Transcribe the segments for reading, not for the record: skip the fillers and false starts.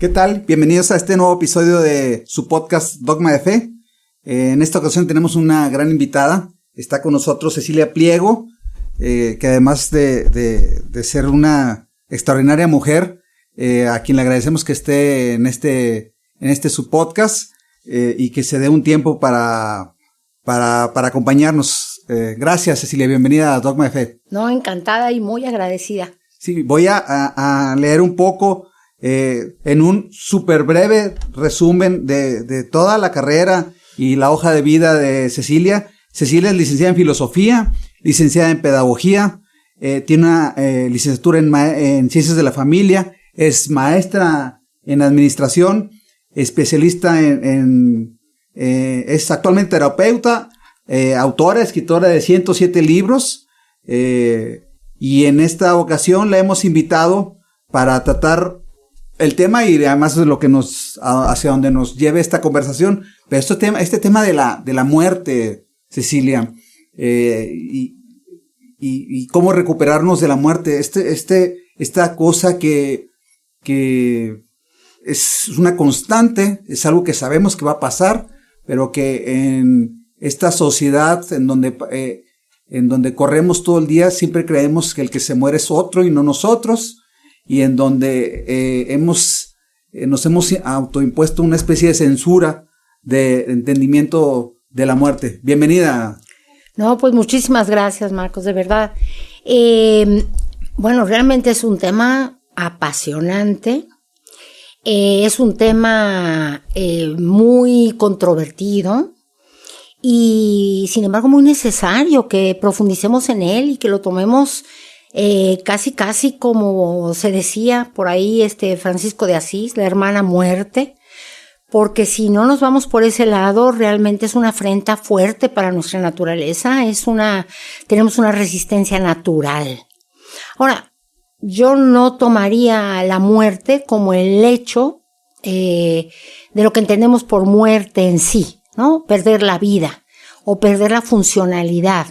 ¿Qué tal? Bienvenidos a este nuevo episodio de su podcast Dogma de Fe. En esta ocasión tenemos una gran invitada. Está con nosotros Cecilia Pliego, que además de ser una extraordinaria mujer, a quien le agradecemos que esté en este su podcast y que se dé un tiempo para acompañarnos. Gracias, Cecilia. Bienvenida a Dogma de Fe. No, encantada y muy agradecida. Sí, voy a leer un poco en un súper breve resumen de toda la carrera y la hoja de vida de Cecilia. Cecilia es licenciada en Filosofía, licenciada en Pedagogía, tiene una licenciatura en Ciencias de la Familia, es maestra en Administración, especialista es actualmente terapeuta, autora, escritora de 107 libros, y en esta ocasión la hemos invitado para tratar el tema y además es lo que hacia donde nos lleve esta conversación. Pero este tema de la muerte, Cecilia, y cómo recuperarnos de la muerte, esta cosa que es una constante, es algo que sabemos que va a pasar, pero que en esta sociedad en donde corremos todo el día, siempre creemos que el que se muere es otro y no nosotros, y en donde nos hemos autoimpuesto una especie de censura de entendimiento de la muerte. Bienvenida. No, pues muchísimas gracias, Marcos, de verdad. Bueno, realmente es un tema apasionante, es un tema muy controvertido y sin embargo muy necesario que profundicemos en él y que lo tomemos casi como se decía por ahí Francisco de Asís, la hermana muerte, porque si no nos vamos por ese lado, realmente es una afrenta fuerte para nuestra naturaleza, tenemos una resistencia natural. Ahora, yo no tomaría la muerte como el hecho de lo que entendemos por muerte en sí, ¿no? Perder la vida o perder la funcionalidad.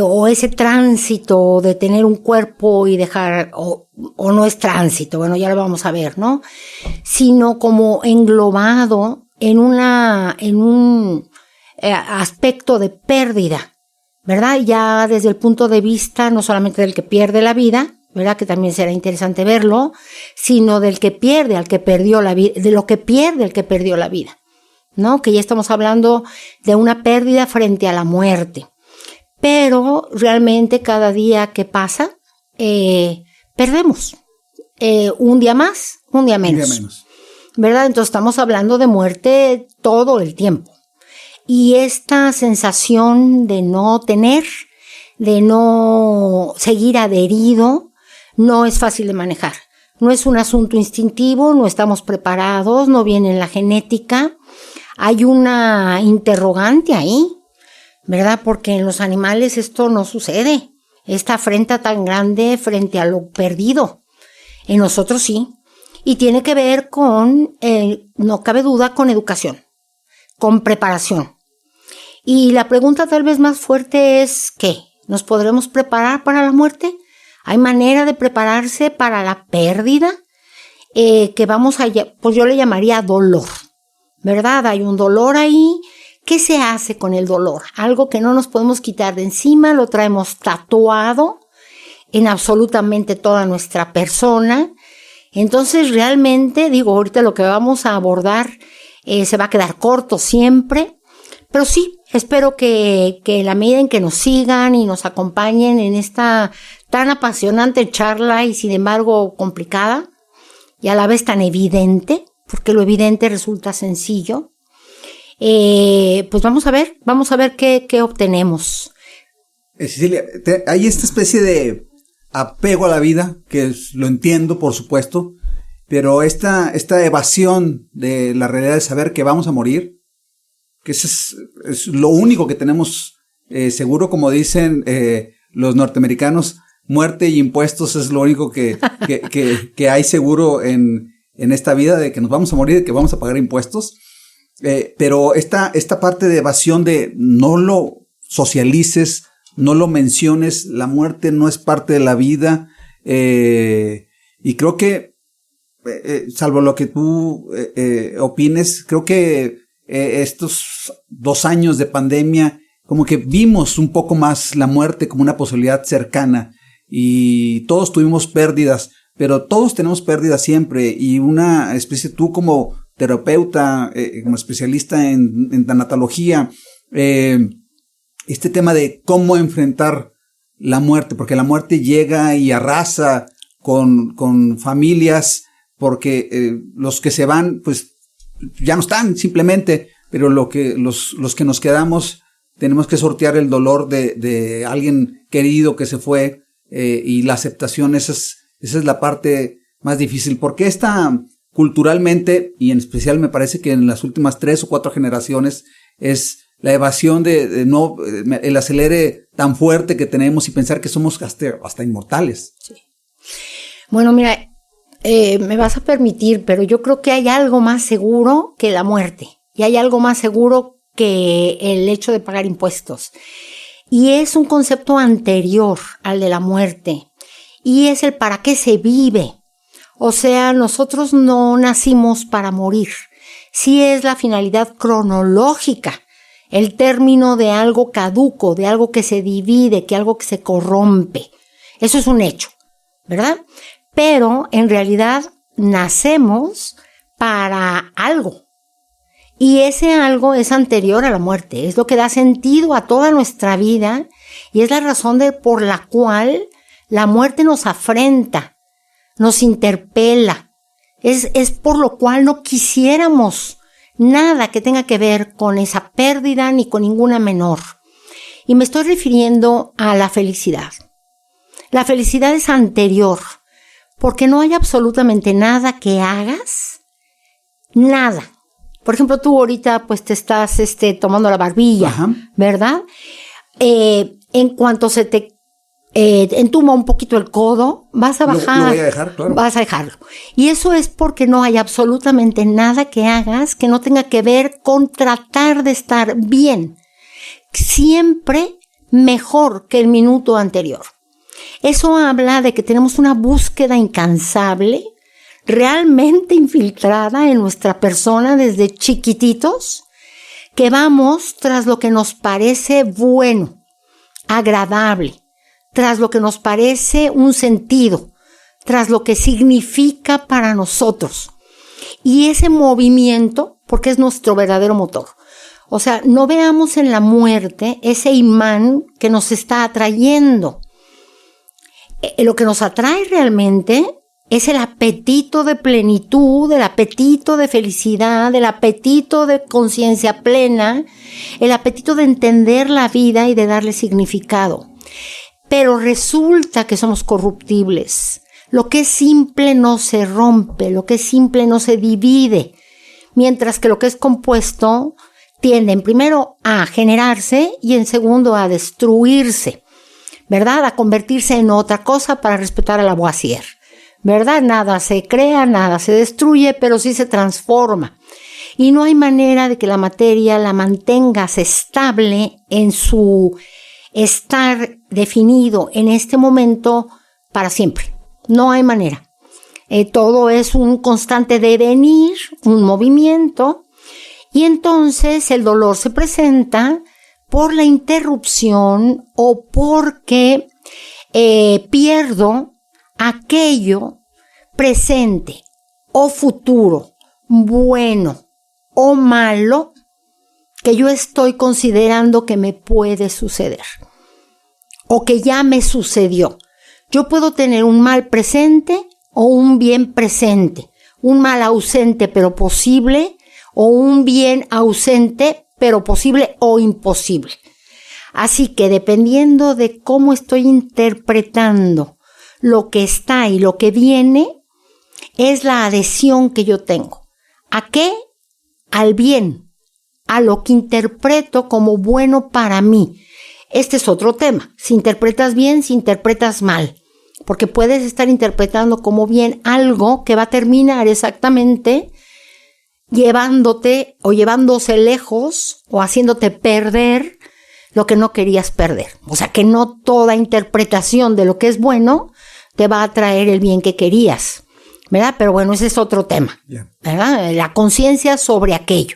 O ese tránsito de tener un cuerpo y dejar, o no es tránsito, bueno, ya lo vamos a ver, ¿no? Sino como englobado en un aspecto de pérdida, ¿verdad? Ya desde el punto de vista no solamente del que pierde la vida, ¿verdad? Que también será interesante verlo, sino del que pierde al que perdió la vida, de lo que pierde el que perdió la vida, ¿no? Que ya estamos hablando de una pérdida frente a la muerte. Pero realmente cada día que pasa, perdemos. Un día más, un día menos. ¿Verdad? Entonces estamos hablando de muerte todo el tiempo. Y esta sensación de no tener, de no seguir adherido, no es fácil de manejar. No es un asunto instintivo, no estamos preparados, no viene en la genética. Hay una interrogante ahí, ¿verdad? Porque en los animales esto no sucede. Esta afrenta tan grande frente a lo perdido. En nosotros sí. Y tiene que ver con, no cabe duda, con educación, con preparación. Y la pregunta tal vez más fuerte es, ¿qué? ¿Nos podremos preparar para la muerte? ¿Hay manera de prepararse para la pérdida? Pues yo le llamaría dolor, ¿verdad? Hay un dolor ahí. ¿Qué se hace con el dolor? Algo que no nos podemos quitar de encima, lo traemos tatuado en absolutamente toda nuestra persona. Entonces realmente, ahorita lo que vamos a abordar se va a quedar corto siempre, pero sí, espero que en la medida en que nos sigan y nos acompañen en esta tan apasionante charla y sin embargo complicada y a la vez tan evidente, porque lo evidente resulta sencillo, pues vamos a ver qué obtenemos. Cecilia, hay esta especie de apego a la vida, que lo entiendo, por supuesto, pero esta evasión de la realidad de saber que vamos a morir, que es lo único que tenemos seguro, como dicen los norteamericanos, muerte y impuestos es lo único que hay seguro en esta vida, de que nos vamos a morir, de que vamos a pagar impuestos. Pero esta parte de evasión de no lo socialices, no lo menciones, la muerte no es parte de la vida, y creo que salvo lo que tú opines, creo que estos 2 años de pandemia, como que vimos un poco más la muerte como una posibilidad cercana, y todos tuvimos pérdidas, pero todos tenemos pérdidas siempre, y una especie, tú como terapeuta, como especialista en tanatología, este tema de cómo enfrentar la muerte, porque la muerte llega y arrasa con familias, porque los que se van, pues ya no están simplemente, pero los que nos quedamos tenemos que sortear el dolor de alguien querido que se fue, y la aceptación, esa es la parte más difícil, porque culturalmente, y en especial me parece que en las últimas 3 o 4 generaciones, es la evasión de no, el acelere tan fuerte que tenemos y pensar que somos hasta inmortales. Sí. Bueno, mira, me vas a permitir, pero yo creo que hay algo más seguro que la muerte, y hay algo más seguro que el hecho de pagar impuestos. Y es un concepto anterior al de la muerte, y es el para qué se vive. O sea, nosotros no nacimos para morir. Sí es la finalidad cronológica, el término de algo caduco, de algo que se divide, que algo que se corrompe. Eso es un hecho, ¿verdad? Pero en realidad nacemos para algo. Y ese algo es anterior a la muerte, es lo que da sentido a toda nuestra vida, y es la razón por la cual la muerte nos afrenta, nos interpela. Es por lo cual no quisiéramos nada que tenga que ver con esa pérdida ni con ninguna menor. Y me estoy refiriendo a la felicidad. La felicidad es anterior, porque no hay absolutamente nada que hagas, nada. Por ejemplo, tú ahorita pues te estás tomando la barbilla, ajá, ¿verdad? En cuanto se te entuma un poquito el codo, vas a bajar. Lo voy a dejar, claro. Vas a dejarlo. Y eso es porque no hay absolutamente nada que hagas que no tenga que ver con tratar de estar bien. Siempre mejor que el minuto anterior. Eso habla de que tenemos una búsqueda incansable, realmente infiltrada en nuestra persona desde chiquititos, que vamos tras lo que nos parece bueno, agradable, tras lo que nos parece un sentido, tras lo que significa para nosotros. Y ese movimiento, porque es nuestro verdadero motor. O sea, no veamos en la muerte ese imán que nos está atrayendo. Lo que nos atrae realmente es el apetito de plenitud, el apetito de felicidad, el apetito de conciencia plena, el apetito de entender la vida y de darle significado. Pero resulta que somos corruptibles. Lo que es simple no se rompe, lo que es simple no se divide, mientras que lo que es compuesto tiende en primero a generarse y en segundo a destruirse, ¿verdad? A convertirse en otra cosa para respetar a Lavoisier, ¿verdad? Nada se crea, nada se destruye, pero sí se transforma. Y no hay manera de que la materia la mantengas estable en su estar definido en este momento para siempre. No hay manera. Todo es un constante devenir, un movimiento, y entonces el dolor se presenta por la interrupción o porque pierdo aquello presente o futuro, bueno o malo, que yo estoy considerando que me puede suceder o que ya me sucedió. Yo puedo tener un mal presente o un bien presente, un mal ausente pero posible o un bien ausente pero posible o imposible. Así que dependiendo de cómo estoy interpretando lo que está y lo que viene, es la adhesión que yo tengo. ¿A qué? Al bien, a lo que interpreto como bueno para mí. Este es otro tema. Si interpretas bien, si interpretas mal. Porque puedes estar interpretando como bien algo que va a terminar exactamente llevándote o llevándose lejos o haciéndote perder lo que no querías perder. O sea, que no toda interpretación de lo que es bueno te va a traer el bien que querías, ¿verdad? Pero bueno, ese es otro tema, ¿verdad? La conciencia sobre aquello.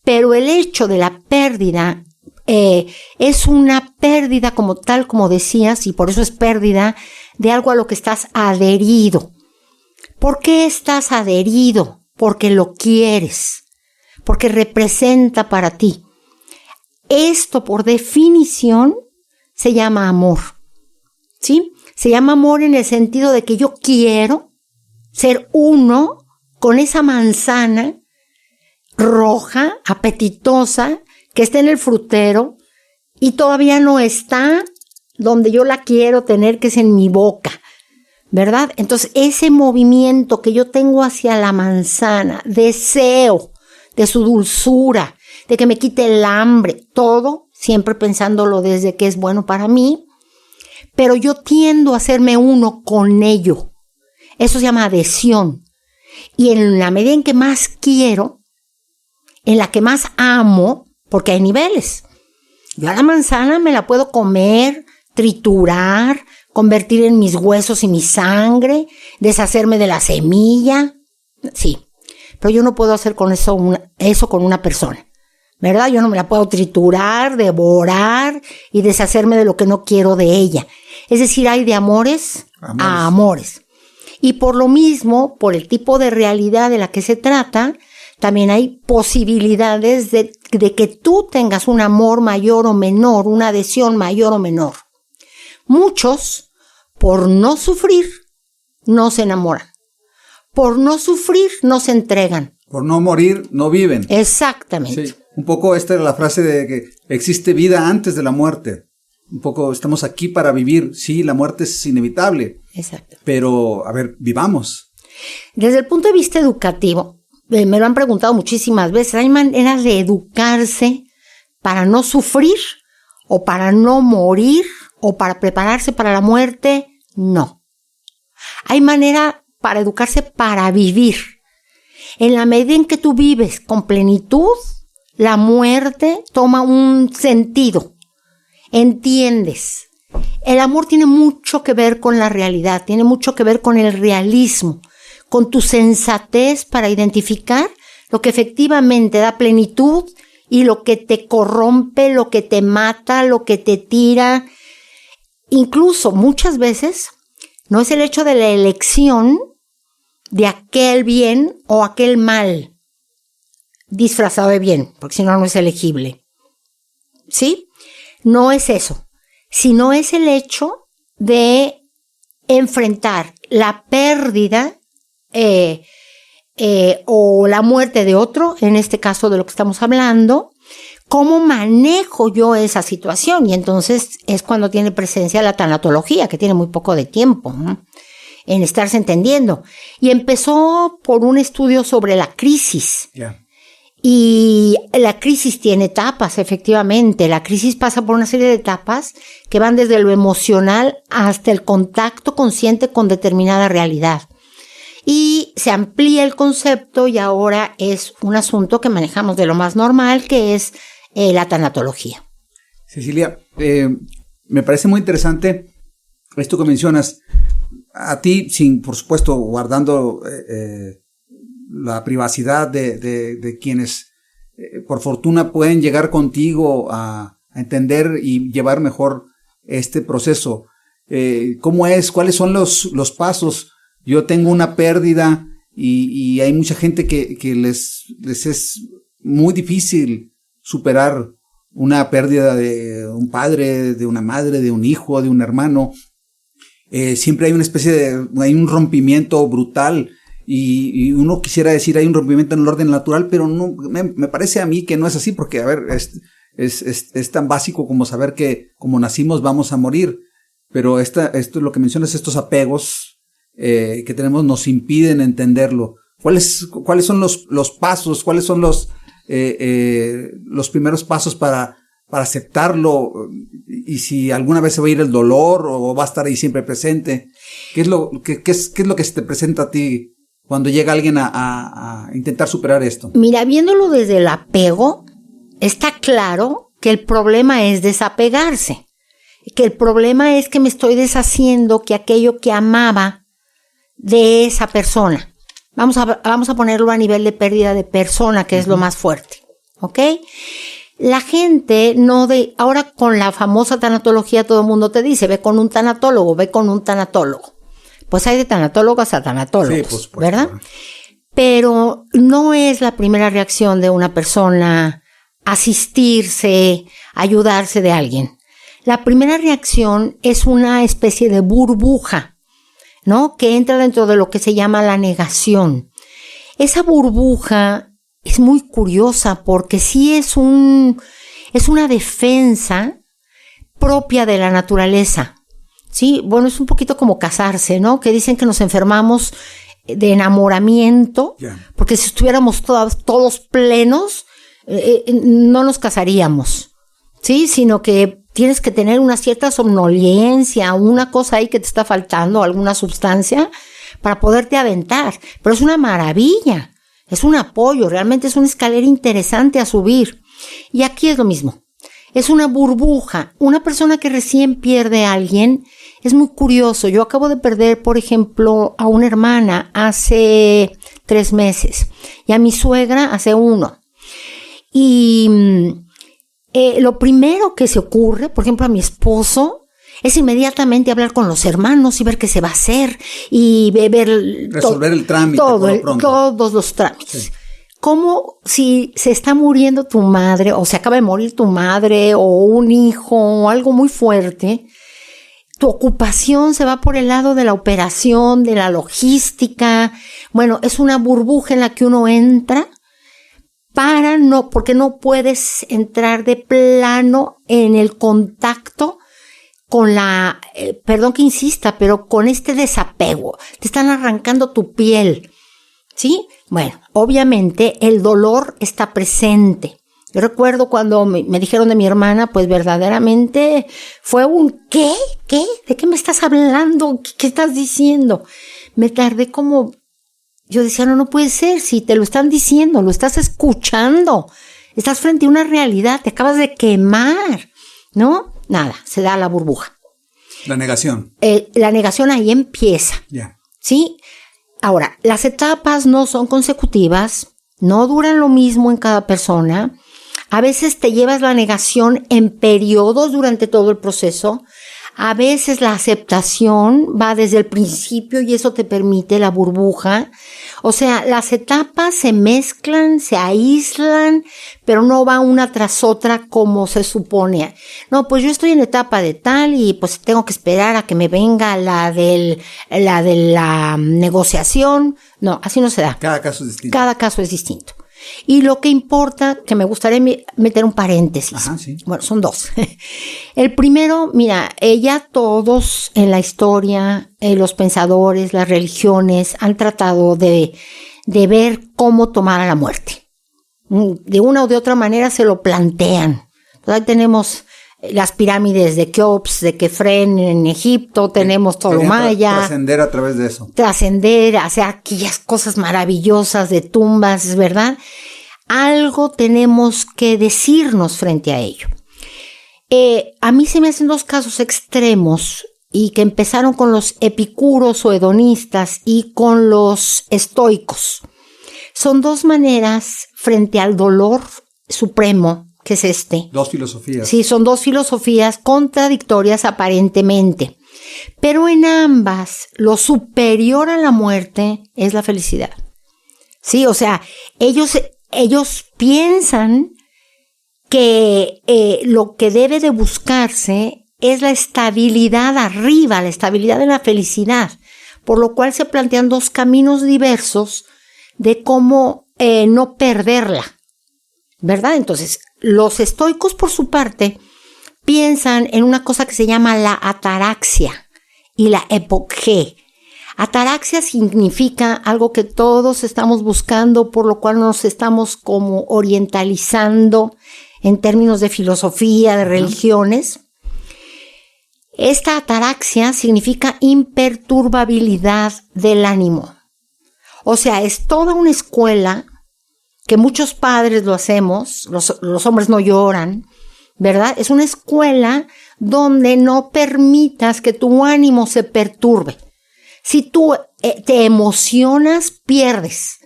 Pero el hecho de la pérdida es una pérdida como tal, como decías, y por eso es pérdida de algo a lo que estás adherido. ¿Por qué estás adherido? Porque lo quieres, porque representa para ti. Esto, por definición, se llama amor, ¿sí? Se llama amor en el sentido de que yo quiero ser uno con esa manzana roja, apetitosa, que está en el frutero y todavía no está donde yo la quiero tener, que es en mi boca, ¿verdad? Entonces, ese movimiento que yo tengo hacia la manzana, deseo de su dulzura, de que me quite el hambre, todo siempre pensándolo desde que es bueno para mí, pero yo tiendo a hacerme uno con ello. Eso se llama adhesión. Y en la medida en que más quiero, en la que más amo, porque hay niveles. Yo a la manzana me la puedo comer, triturar, convertir en mis huesos y mi sangre, deshacerme de la semilla. Sí, pero yo no puedo hacer con eso con una persona, ¿verdad? Yo no me la puedo triturar, devorar y deshacerme de lo que no quiero de ella. Es decir, hay de amores a amores. Y por lo mismo, por el tipo de realidad de la que se trata, también hay posibilidades de que tú tengas un amor mayor o menor, una adhesión mayor o menor. Muchos, por no sufrir, no se enamoran. Por no sufrir, no se entregan. Por no morir, no viven. Exactamente. Sí, un poco esta es la frase de que existe vida antes de la muerte. Un poco estamos aquí para vivir. Sí, la muerte es inevitable. Exacto. Pero, a ver, vivamos. Desde el punto de vista educativo, me lo han preguntado muchísimas veces, ¿hay maneras de educarse para no sufrir o para no morir o para prepararse para la muerte? No. Hay manera para educarse para vivir. En la medida en que tú vives con plenitud, la muerte toma un sentido. Entiendes. El amor tiene mucho que ver con la realidad, tiene mucho que ver con el realismo, con tu sensatez para identificar lo que efectivamente da plenitud y lo que te corrompe, lo que te mata, lo que te tira. Incluso muchas veces no es el hecho de la elección de aquel bien o aquel mal disfrazado de bien, porque si no, no es elegible. ¿Sí? No es eso, sino es el hecho de enfrentar la pérdida o la muerte de otro, en este caso de lo que estamos hablando. ¿Cómo manejo yo esa situación? Y entonces es cuando tiene presencia la tanatología, que tiene muy poco de tiempo, ¿no?, en estarse entendiendo. Y empezó por un estudio sobre la crisis. Yeah. Y la crisis tiene etapas, efectivamente. La crisis pasa por una serie de etapas que van desde lo emocional hasta el contacto consciente con determinada realidad. Y se amplía el concepto y ahora es un asunto que manejamos de lo más normal, que es la tanatología. Cecilia, me parece muy interesante esto que mencionas. A ti, sin, por supuesto, guardando la privacidad de quienes, por fortuna, pueden llegar contigo a entender y llevar mejor este proceso. ¿Cómo es? ¿Cuáles son los pasos? Yo tengo una pérdida y hay mucha gente que les es muy difícil superar una pérdida de un padre, de una madre, de un hijo, de un hermano. Siempre hay una especie hay un rompimiento brutal y uno quisiera decir hay un rompimiento en el orden natural, pero no, me parece a mí que no es así, porque, a ver, es tan básico como saber que como nacimos vamos a morir, pero esto es lo que mencionas, estos apegos que tenemos nos impiden entenderlo. ¿Cuáles son los pasos? ¿Cuáles son los primeros pasos para aceptarlo? Y si alguna vez se va a ir el dolor o va a estar ahí siempre presente. ¿Qué es lo que se te presenta a ti cuando llega alguien a intentar superar esto? Mira, viéndolo desde el apego, está claro que el problema es desapegarse. Que el problema es que me estoy deshaciendo, que aquello que amaba de esa persona. Vamos a ponerlo a nivel de pérdida de persona, que es lo más fuerte, ¿ok? La gente ahora con la famosa tanatología todo el mundo te dice, ve con un tanatólogo. Pues hay de tanatólogas a tanatólogos, sí, por supuesto, ¿verdad? Pero no es la primera reacción de una persona asistirse, ayudarse de alguien. La primera reacción es una especie de burbuja, ¿no? Que entra dentro de lo que se llama la negación. Esa burbuja es muy curiosa porque sí es una defensa propia de la naturaleza. Sí, bueno, es un poquito como casarse, ¿no? Que dicen que nos enfermamos de enamoramiento, porque si estuviéramos todos plenos, no nos casaríamos, ¿sí? Sino que tienes que tener una cierta somnolencia, una cosa ahí que te está faltando, alguna sustancia, para poderte aventar. Pero es una maravilla, es un apoyo, realmente es una escalera interesante a subir. Y aquí es lo mismo, es una burbuja. Una persona que recién pierde a alguien es muy curioso. Yo acabo de perder, por ejemplo, a una hermana hace 3 meses y a mi suegra hace 1. Y lo primero que se ocurre, por ejemplo, a mi esposo, es inmediatamente hablar con los hermanos y ver qué se va a hacer y resolver el trámite. Todos los trámites. Sí. Como si se está muriendo tu madre o se acaba de morir tu madre o un hijo o algo muy fuerte, tu ocupación se va por el lado de la operación, de la logística. Bueno, es una burbuja en la que uno entra porque no puedes entrar de plano en el contacto con perdón que insista, pero con este desapego. Te están arrancando tu piel, ¿sí? Bueno, obviamente el dolor está presente. Yo recuerdo cuando me dijeron de mi hermana, pues verdaderamente fue un ¿qué? ¿De qué me estás hablando? ¿Qué estás diciendo? Me tardé yo decía, no puede ser, si te lo están diciendo, lo estás escuchando, estás frente a una realidad, te acabas de quemar, ¿no? Nada, se da la burbuja. La negación. La negación ahí empieza, ¿sí? Ahora, las etapas no son consecutivas, no duran lo mismo en cada persona. A veces te llevas la negación en periodos durante todo el proceso. A veces la aceptación va desde el principio y eso te permite la burbuja. O sea, las etapas se mezclan, se aíslan, pero no va una tras otra como se supone. No, pues yo estoy en etapa de tal y pues tengo que esperar a que me venga la de la negociación. No, así no se da. Cada caso es distinto. Cada caso es distinto. Y lo que importa, que me gustaría meter un paréntesis. Ajá, sí. Bueno, son 2. El primero, mira, ya todos en la historia, los pensadores, las religiones, han tratado de ver cómo tomar a la muerte. De una o de otra manera se lo plantean. Entonces, ahí tenemos las pirámides de Keops, de Kefren en Egipto, tenemos todo maya. Trascender a través de eso. Trascender, hacer aquellas cosas maravillosas de tumbas, ¿verdad? Algo tenemos que decirnos frente a ello. A mí se me hacen 2 casos extremos y que empezaron con los epicuros o hedonistas y con los estoicos. Son 2 maneras frente al dolor supremo, que es 2 filosofías. Sí, son 2 filosofías contradictorias aparentemente. Pero en ambas, lo superior a la muerte es la felicidad. Sí, o sea, ellos piensan que lo que debe de buscarse es la estabilidad arriba, la estabilidad de la felicidad. Por lo cual se plantean 2 caminos diversos de cómo no perderla, ¿verdad? Entonces, los estoicos, por su parte, piensan en una cosa que se llama la ataraxia y la epogé. Ataraxia significa algo que todos estamos buscando, por lo cual nos estamos como orientalizando en términos de filosofía, de religiones. Esta ataraxia significa imperturbabilidad del ánimo. O sea, es toda una escuela que muchos padres lo hacemos, los hombres no lloran, ¿verdad? Es una escuela donde no permitas que tu ánimo se perturbe. Si tú te emocionas, pierdes.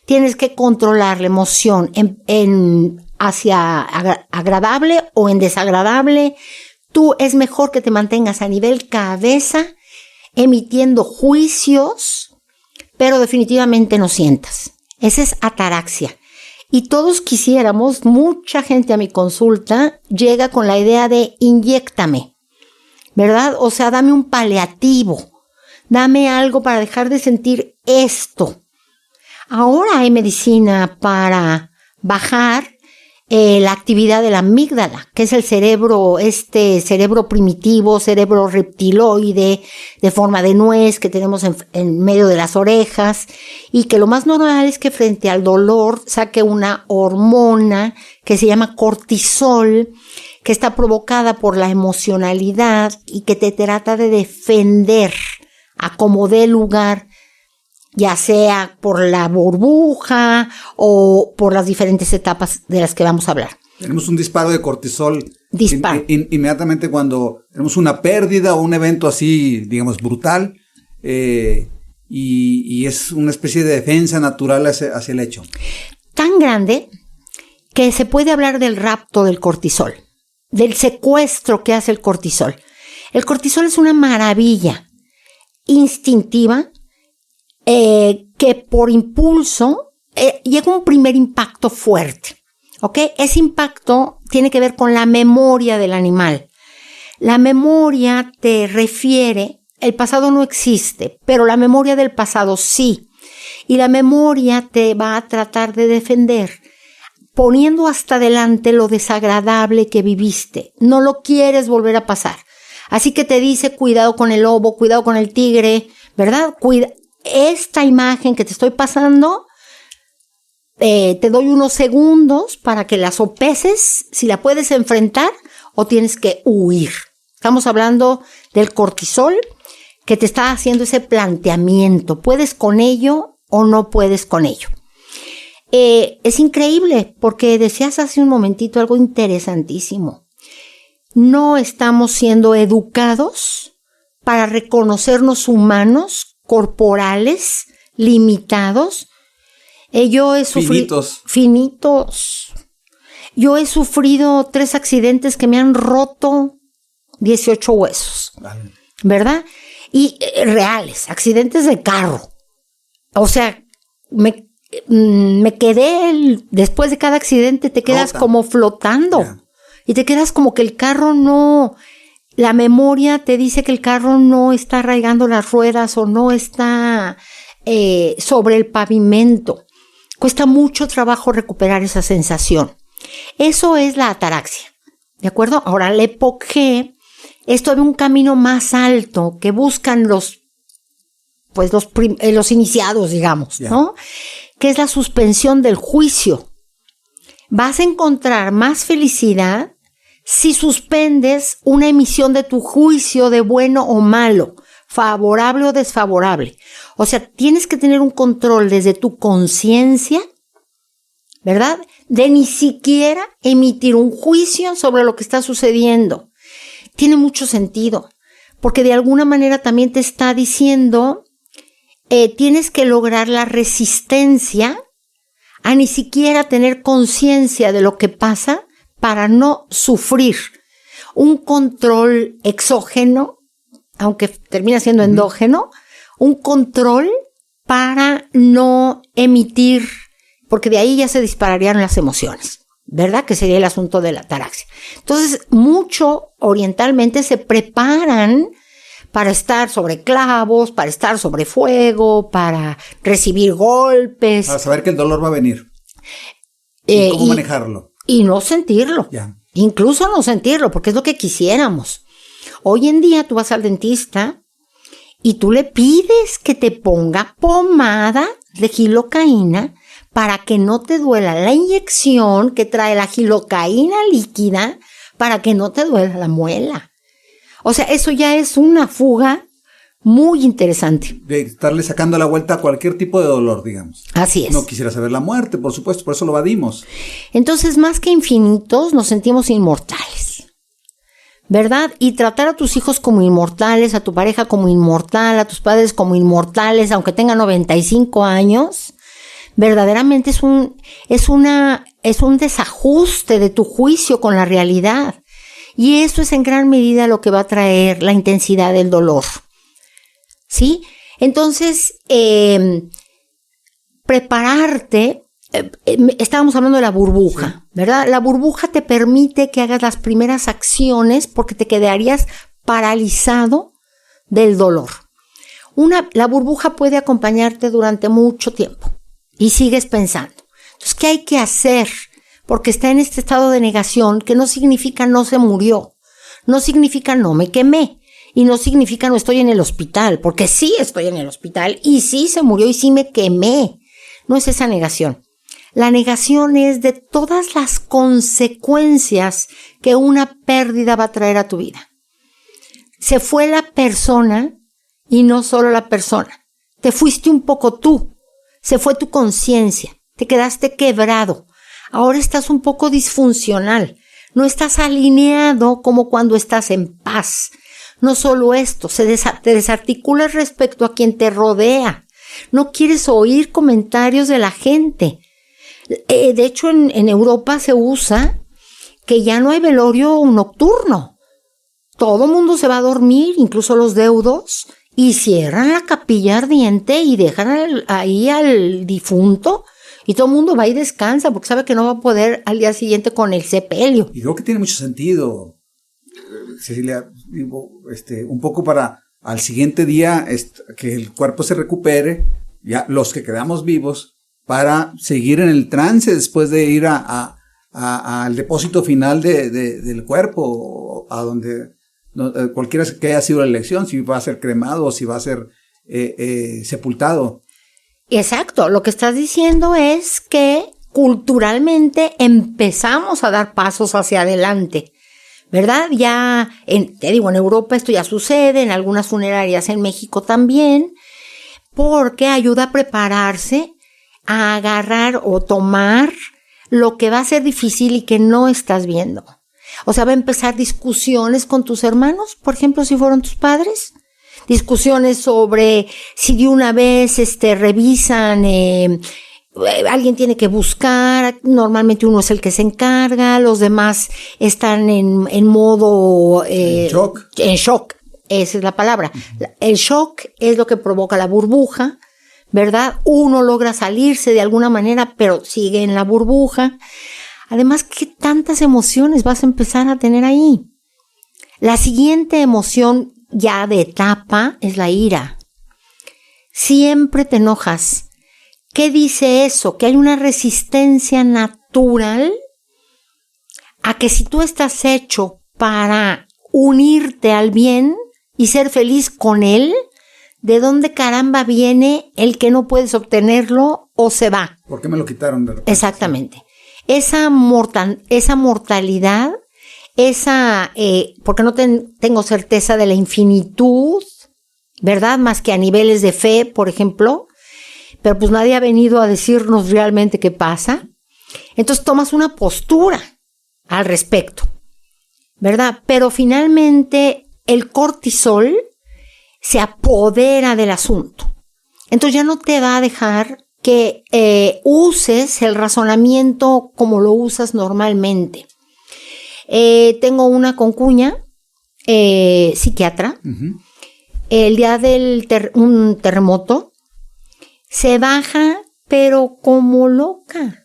Tienes que controlar la emoción hacia agradable o en desagradable. Tú es mejor que te mantengas a nivel cabeza, emitiendo juicios, pero definitivamente no sientas. Esa es ataraxia. Y todos quisiéramos, mucha gente a mi consulta llega con la idea de inyéctame, ¿verdad? O sea, dame un paliativo, dame algo para dejar de sentir esto. Ahora hay medicina para bajar la actividad de la amígdala, que es el cerebro, cerebro primitivo, cerebro reptiloide, de forma de nuez que tenemos en medio de las orejas, y que lo más normal es que frente al dolor saque una hormona que se llama cortisol, que está provocada por la emocionalidad y que te trata de defender a como dé lugar, ya sea por la burbuja o por las diferentes etapas de las que vamos a hablar. Tenemos un disparo de cortisol inmediatamente cuando tenemos una pérdida o un evento así, digamos, brutal, y es una especie de defensa natural hacia el hecho. Tan grande que se puede hablar del rapto del cortisol, del secuestro que hace el cortisol. El cortisol es una maravilla instintiva, que por impulso llega un primer impacto fuerte, ¿ok? Ese impacto tiene que ver con la memoria del animal. La memoria te refiere, el pasado no existe, pero la memoria del pasado sí. Y la memoria te va a tratar de defender, poniendo hasta adelante lo desagradable que viviste. No lo quieres volver a pasar. Así que te dice, cuidado con el lobo, cuidado con el tigre, ¿verdad? Esta imagen que te estoy pasando, te doy unos segundos para que la sopeses, si la puedes enfrentar o tienes que huir. Estamos hablando del cortisol que te está haciendo ese planteamiento. ¿Puedes con ello o no puedes con ello? Es increíble porque decías hace un momentito algo interesantísimo. No estamos siendo educados para reconocernos humanos, corporales, limitados. Yo he sufrido... Finitos. Yo he sufrido 3 accidentes que me han roto 18 huesos. Vale. ¿Verdad? Y reales, accidentes de carro. O sea, me quedé, después de cada accidente te quedas como flotando. Yeah. Y te quedas como que el carro no... La memoria te dice que el carro no está arraigando las ruedas o no está sobre el pavimento. Cuesta mucho trabajo recuperar esa sensación. Eso es la ataraxia, ¿de acuerdo? Ahora, la EPOC-G es todavía un camino más alto que buscan los iniciados, digamos, yeah, ¿no? Que es la suspensión del juicio. Vas a encontrar más felicidad si suspendes una emisión de tu juicio de bueno o malo, favorable o desfavorable. O sea, tienes que tener un control desde tu conciencia, ¿verdad? De ni siquiera emitir un juicio sobre lo que está sucediendo. Tiene mucho sentido, porque de alguna manera también te está diciendo, tienes que lograr la resistencia a ni siquiera tener conciencia de lo que pasa, para no sufrir. Un control exógeno, aunque termina siendo endógeno, un control para no emitir, porque de ahí ya se dispararían las emociones, ¿verdad? Que sería el asunto de la ataraxia. Entonces, mucho orientalmente se preparan para estar sobre clavos, para estar sobre fuego, para recibir golpes. Para saber que el dolor va a venir. ¿Y cómo manejarlo? Y no sentirlo, yeah, incluso no sentirlo, porque es lo que quisiéramos. Hoy en día tú vas al dentista y tú le pides que te ponga pomada de gilocaína para que no te duela la inyección que trae la gilocaína líquida, para que no te duela la muela. O sea, eso ya es una fuga muy interesante. De estarle sacando la vuelta a cualquier tipo de dolor, digamos. Así es. No quisiera saber la muerte, por supuesto, por eso lo evadimos. Entonces, más que infinitos, nos sentimos inmortales, ¿verdad? Y tratar a tus hijos como inmortales, a tu pareja como inmortal, a tus padres como inmortales, aunque tengan 95 años, verdaderamente es un desajuste de tu juicio con la realidad. Y eso es en gran medida lo que va a traer la intensidad del dolor. ¿Sí? Entonces, prepararte, estábamos hablando de la burbuja, sí, ¿verdad? La burbuja te permite que hagas las primeras acciones porque te quedarías paralizado del dolor. La burbuja puede acompañarte durante mucho tiempo y sigues pensando. Entonces, ¿qué hay que hacer? Porque está en este estado de negación, que no significa no se murió, no significa no me quemé, y no significa no estoy en el hospital, porque sí estoy en el hospital, y sí se murió y sí me quemé. No es esa negación. La negación es de todas las consecuencias que una pérdida va a traer a tu vida. Se fue la persona y no solo la persona. Te fuiste un poco tú, se fue tu conciencia, te quedaste quebrado. Ahora estás un poco disfuncional, no estás alineado como cuando estás en paz. No solo esto, te desarticulas respecto a quien te rodea. No quieres oír comentarios de la gente. De hecho, en Europa se usa que ya no hay velorio nocturno. Todo mundo se va a dormir, incluso los deudos, y cierran la capilla ardiente y dejan ahí al difunto. Y todo el mundo va y descansa porque sabe que no va a poder al día siguiente con el sepelio. Y creo que tiene mucho sentido, Cecilia, un poco para al siguiente día que el cuerpo se recupere, ya los que quedamos vivos, para seguir en el trance después de ir al depósito final del cuerpo, a donde cualquiera que haya sido la elección, si va a ser cremado o si va a ser sepultado. Exacto, lo que estás diciendo es que culturalmente empezamos a dar pasos hacia adelante, ¿verdad? Ya, te digo, en Europa esto ya sucede, en algunas funerarias en México también, porque ayuda a prepararse, a agarrar o tomar lo que va a ser difícil y que no estás viendo. O sea, va a empezar discusiones con tus hermanos, por ejemplo, si fueron tus padres. Discusiones sobre si de una vez revisan, alguien tiene que buscar, normalmente uno es el que se encarga, los demás están en modo shock. En shock, esa es la palabra. El shock es lo que provoca la burbuja, ¿verdad? Uno logra salirse de alguna manera, pero sigue en la burbuja. Además, ¿qué tantas emociones vas a empezar a tener ahí? La siguiente emoción ya de etapa es la ira. Siempre te enojas. ¿Qué dice eso? Que hay una resistencia natural a que si tú estás hecho para unirte al bien y ser feliz con él, ¿de dónde caramba viene el que no puedes obtenerlo o se va? ¿Por qué me lo quitaron de repente? Exactamente. Esa mortalidad, porque no tengo certeza de la infinitud, ¿verdad? Más que a niveles de fe, por ejemplo, pero pues nadie ha venido a decirnos realmente qué pasa. Entonces tomas una postura al respecto, ¿verdad? Pero finalmente el cortisol se apodera del asunto. Entonces ya no te va a dejar que uses el razonamiento como lo usas normalmente. Tengo una concuña, psiquiatra. Uh-huh. El día un terremoto, se baja, pero como loca.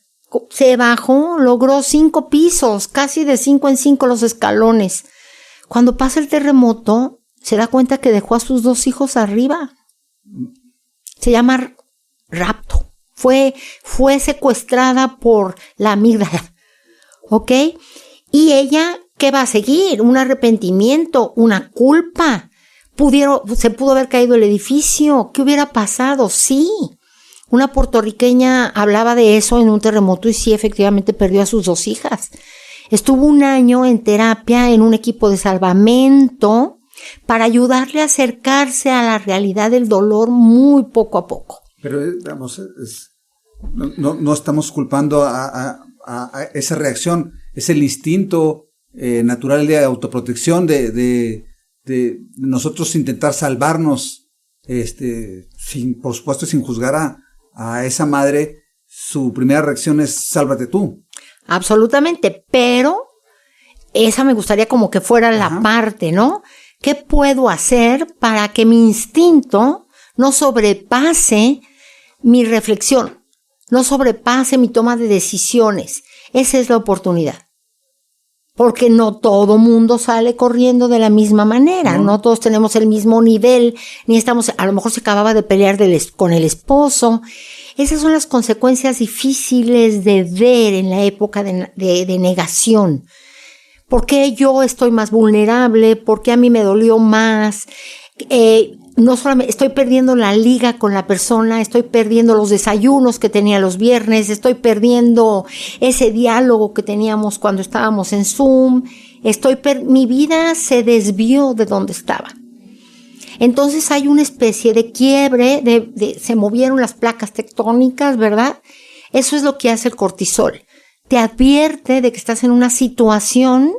Se bajó, logró 5 pisos, casi de 5 en 5 los escalones. Cuando pasa el terremoto, se da cuenta que dejó a sus 2 hijos arriba. Se llama rapto. Fue secuestrada por la amígdala. ¿Ok? Y ella, ¿qué va a seguir? Un arrepentimiento, una culpa. Se pudo haber caído el edificio. ¿Qué hubiera pasado? Sí. Una puertorriqueña hablaba de eso en un terremoto y sí, efectivamente perdió a sus 2 hijas. Estuvo 1 año en terapia en un equipo de salvamento para ayudarle a acercarse a la realidad del dolor muy poco a poco. Pero, vamos, no estamos culpando a esa reacción. Es el instinto natural de autoprotección, de nosotros intentar salvarnos, por supuesto sin juzgar a esa madre. Su primera reacción es sálvate tú. Absolutamente, pero esa me gustaría como que fuera la parte, ¿no? ¿Qué puedo hacer para que mi instinto no sobrepase mi reflexión, no sobrepase mi toma de decisiones? Esa es la oportunidad. Porque no todo mundo sale corriendo de la misma manera, no todos tenemos el mismo nivel, ni estamos, a lo mejor se acababa de pelear con el esposo. Esas son las consecuencias difíciles de ver en la época de negación. ¿Por qué yo estoy más vulnerable? ¿Por qué a mí me dolió más? No solamente estoy perdiendo la liga con la persona, estoy perdiendo los desayunos que tenía los viernes, estoy perdiendo ese diálogo que teníamos cuando estábamos en Zoom, mi vida se desvió de donde estaba. Entonces hay una especie de quiebre, se movieron las placas tectónicas, ¿verdad? Eso es lo que hace el cortisol. Te advierte de que estás en una situación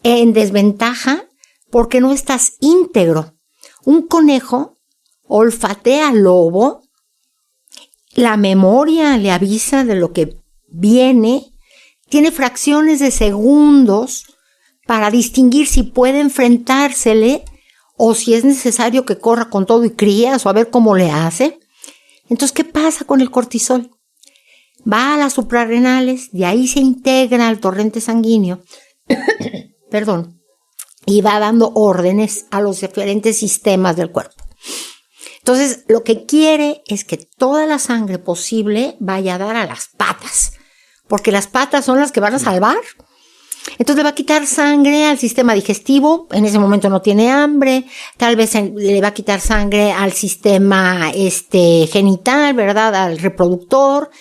en desventaja porque no estás íntegro. Un conejo olfatea al lobo, la memoria le avisa de lo que viene, tiene fracciones de segundos para distinguir si puede enfrentársele o si es necesario que corra con todo y crías o a ver cómo le hace. Entonces, ¿qué pasa con el cortisol? Va a las suprarrenales, de ahí se integra al torrente sanguíneo, perdón, y va dando órdenes a los diferentes sistemas del cuerpo. Entonces, lo que quiere es que toda la sangre posible vaya a dar a las patas, porque las patas son las que van a salvar. Entonces le va a quitar sangre al sistema digestivo, en ese momento no tiene hambre, tal vez le va a quitar sangre al sistema genital, ¿verdad? Al reproductor.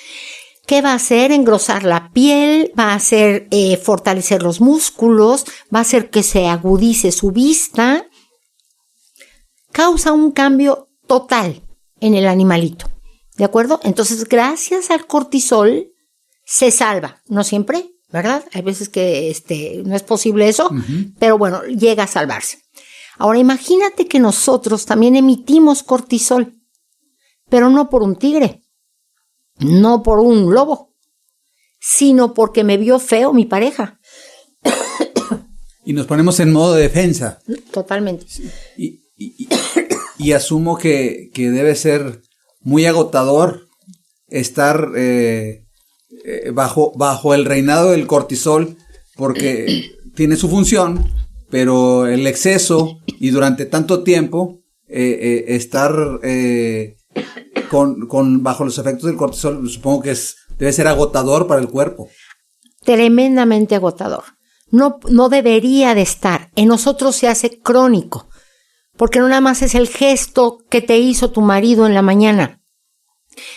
¿Qué va a hacer? Engrosar la piel, va a hacer fortalecer los músculos, va a hacer que se agudice su vista. Causa un cambio total en el animalito, ¿de acuerdo? Entonces, gracias al cortisol se salva, no siempre, ¿verdad? Hay veces que no es posible eso, pero bueno, llega a salvarse. Ahora, imagínate que nosotros también emitimos cortisol, pero no por un tigre. No por un lobo, sino porque me vio feo mi pareja. Y nos ponemos en modo de defensa. Totalmente. Y asumo que debe ser muy agotador estar bajo el reinado del cortisol, porque tiene su función, pero el exceso y durante tanto tiempo estar bajo los efectos del cortisol, supongo que debe ser agotador para el cuerpo. Tremendamente agotador. No debería de estar. En nosotros se hace crónico, porque no nada más es el gesto que te hizo tu marido en la mañana.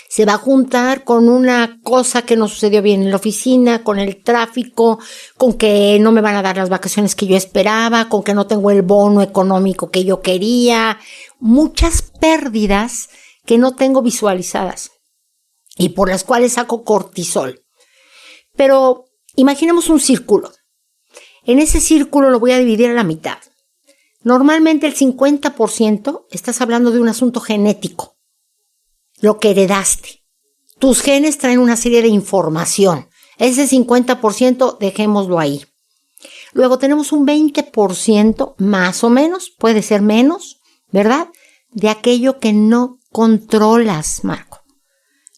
Se va a juntar con una cosa que no sucedió bien en la oficina, con el tráfico, con que no me van a dar las vacaciones que yo esperaba, con que no tengo el bono económico que yo quería. Muchas pérdidas que no tengo visualizadas y por las cuales saco cortisol. Pero imaginemos un círculo. En ese círculo lo voy a dividir a la mitad. Normalmente el 50% estás hablando de un asunto genético, lo que heredaste. Tus genes traen una serie de información. Ese 50% dejémoslo ahí. Luego tenemos un 20% más o menos, puede ser menos, ¿verdad? De aquello que no controlas, Marco.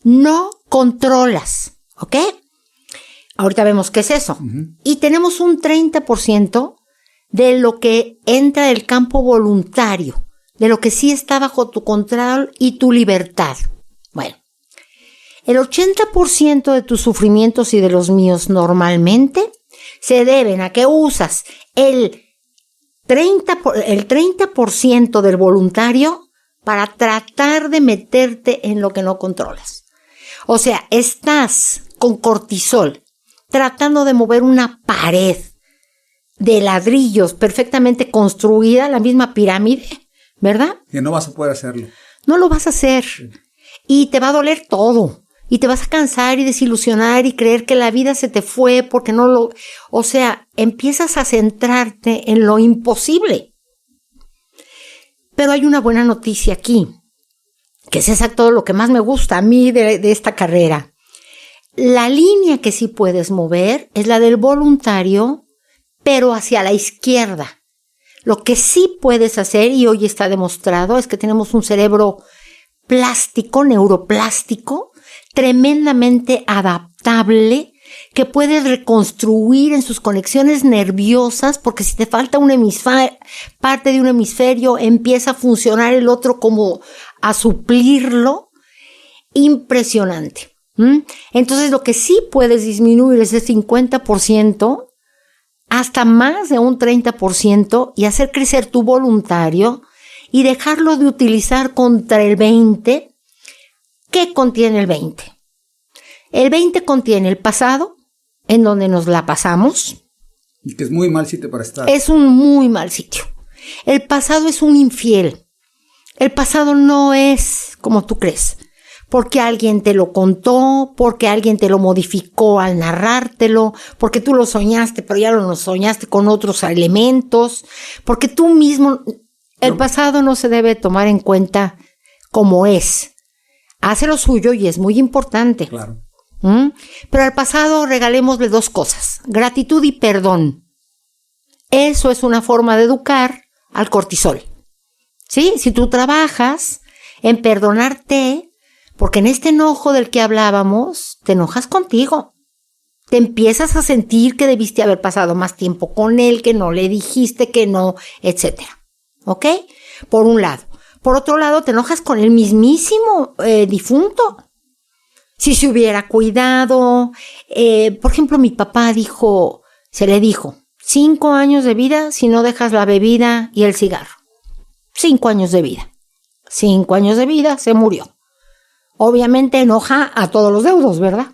No controlas, ¿ok? Ahorita vemos qué es eso. Y tenemos un 30% de lo que entra del campo voluntario, de lo que sí está bajo tu control y tu libertad. Bueno, el 80% de tus sufrimientos y de los míos normalmente se deben a que usas el 30% del voluntario para tratar de meterte en lo que no controlas. O sea, estás con cortisol tratando de mover una pared de ladrillos perfectamente construida, la misma pirámide, ¿verdad? Que no vas a poder hacerlo. No lo vas a hacer. Sí. Y te va a doler todo. Y te vas a cansar y desilusionar y creer que la vida se te fue porque no lo... O sea, empiezas a centrarte en lo imposible. Pero hay una buena noticia aquí, que es exacto lo que más me gusta a mí de esta carrera. La línea que sí puedes mover es la del voluntario, pero hacia la izquierda. Lo que sí puedes hacer, y hoy está demostrado, es que tenemos un cerebro plástico, neuroplástico, tremendamente adaptable, que puedes reconstruir en sus conexiones nerviosas, porque si te falta parte de un hemisferio, empieza a funcionar el otro como a suplirlo. Impresionante. Entonces, lo que sí puedes disminuir es el 50%, hasta más de un 30%, y hacer crecer tu voluntario y dejarlo de utilizar contra el 20%. ¿Qué contiene el 20%? El 20% contiene el pasado, en donde nos la pasamos. Y que es muy mal sitio para estar. Es un muy mal sitio. El pasado es un infiel. El pasado no es como tú crees. Porque alguien te lo contó, porque alguien te lo modificó al narrártelo, porque tú lo soñaste, pero ya lo soñaste con otros elementos, porque tú mismo... El pasado no se debe tomar en cuenta como es. Hace lo suyo y es muy importante. Claro. Pero al pasado regalémosle dos cosas, gratitud y perdón. Eso es una forma de educar al cortisol. ¿Sí? Si tú trabajas en perdonarte, porque en este enojo del que hablábamos, te enojas contigo. Te empiezas a sentir que debiste haber pasado más tiempo con él, que no le dijiste, que no, etcétera. ¿Ok? Por un lado. Por otro lado, te enojas con el mismísimo difunto. Si se hubiera cuidado. Por ejemplo, mi papá se le dijo, 5 años de vida si no dejas la bebida y el cigarro. 5 años de vida. 5 años de vida, se murió. Obviamente enoja a todos los deudos, ¿verdad?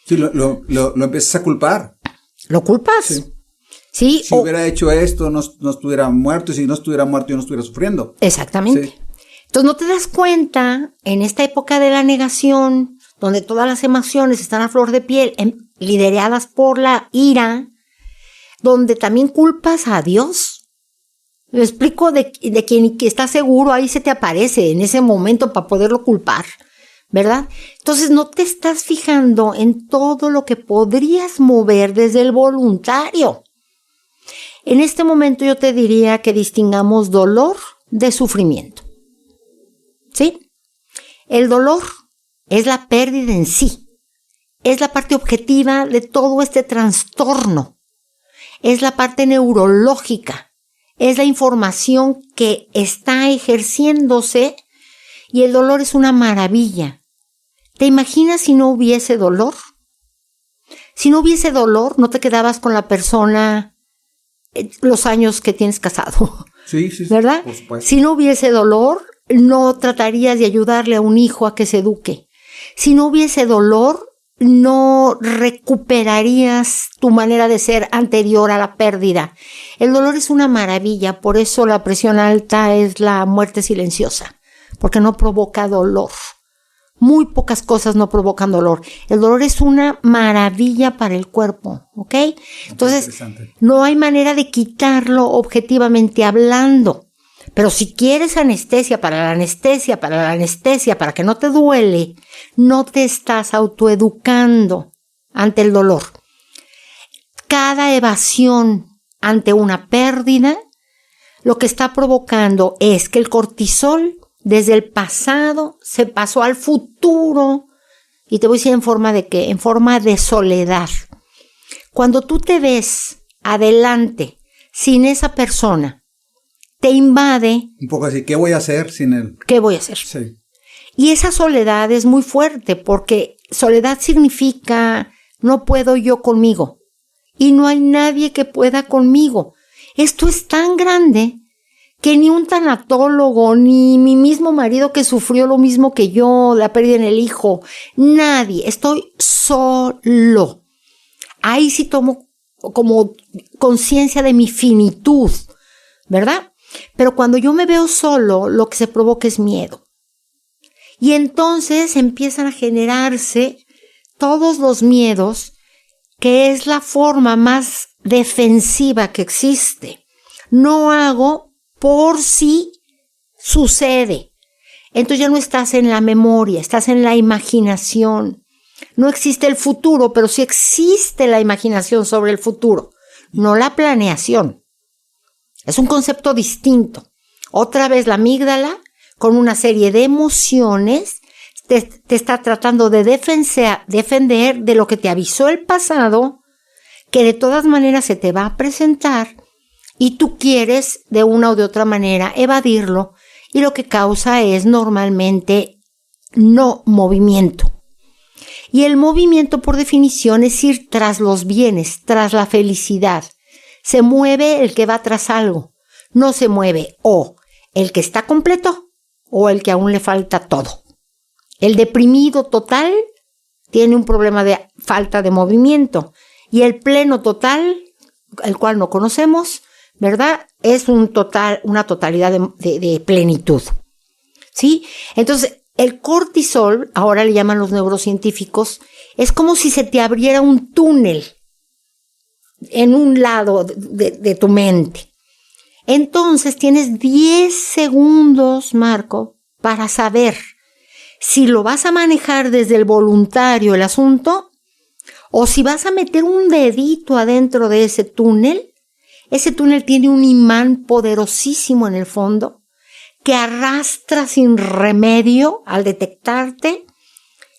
Sí, lo empiezas a culpar. ¿Lo culpas? Sí. Sí. Si hubiera hecho esto, no estuviera muerto, y si no estuviera muerto, yo no estuviera sufriendo. Exactamente. Sí. Entonces no te das cuenta, en esta época de la negación, donde todas las emociones están a flor de piel, lideradas por la ira, donde también culpas a Dios. Me explico de quien que está seguro, ahí se te aparece en ese momento para poderlo culpar, ¿verdad? Entonces no te estás fijando en todo lo que podrías mover desde el voluntario. En este momento yo te diría que distingamos dolor de sufrimiento. ¿Sí? El dolor es la pérdida en sí. Es la parte objetiva de todo este trastorno. Es la parte neurológica. Es la información que está ejerciéndose y el dolor es una maravilla. ¿Te imaginas si no hubiese dolor? Si no hubiese dolor, no te quedabas con la persona los años que tienes casado. Sí, sí, ¿verdad? Por supuesto. Si no hubiese dolor, no tratarías de ayudarle a un hijo a que se eduque. Si no hubiese dolor, no recuperarías tu manera de ser anterior a la pérdida. El dolor es una maravilla, por eso la presión alta es la muerte silenciosa, porque no provoca dolor. Muy pocas cosas no provocan dolor. El dolor es una maravilla para el cuerpo, ¿ok? Entonces, no hay manera de quitarlo objetivamente hablando. Pero si quieres anestesia, para que no te duele, no te estás autoeducando ante el dolor. Cada evasión ante una pérdida, lo que está provocando es que el cortisol desde el pasado se pasó al futuro. Y te voy a decir en forma de ¿qué? En forma de soledad. Cuando tú te ves adelante sin esa persona, te invade. Un poco así, ¿qué voy a hacer sin él? ¿Qué voy a hacer? Sí. Y esa soledad es muy fuerte porque soledad significa no puedo yo conmigo y no hay nadie que pueda conmigo. Esto es tan grande que ni un tanatólogo, ni mi mismo marido que sufrió lo mismo que yo, la pérdida en el hijo, nadie, estoy solo. Ahí sí tomo como conciencia de mi finitud, ¿verdad? Pero cuando yo me veo solo, lo que se provoca es miedo. Y entonces empiezan a generarse todos los miedos, que es la forma más defensiva que existe. No hago por si sucede. Entonces ya no estás en la memoria, estás en la imaginación. No existe el futuro, pero sí existe la imaginación sobre el futuro, no la planeación. Es un concepto distinto. Otra vez la amígdala, con una serie de emociones, te está tratando de defender de lo que te avisó el pasado, que de todas maneras se te va a presentar, y tú quieres de una o de otra manera evadirlo, y lo que causa es normalmente no movimiento. Y el movimiento, por definición, es ir tras los bienes, tras la felicidad. Se mueve el que va tras algo. No se mueve o el que está completo o el que aún le falta todo. El deprimido total tiene un problema de falta de movimiento. Y el pleno total, el cual no conocemos, ¿verdad? Es una totalidad de plenitud. ¿Sí? Entonces, el cortisol, ahora le llaman los neurocientíficos, es como si se te abriera un túnel en un lado de tu mente. Entonces tienes 10 segundos, Marco, para saber si lo vas a manejar desde el voluntario el asunto o si vas a meter un dedito adentro de ese túnel. Ese túnel tiene un imán poderosísimo en el fondo que arrastra sin remedio al detectarte.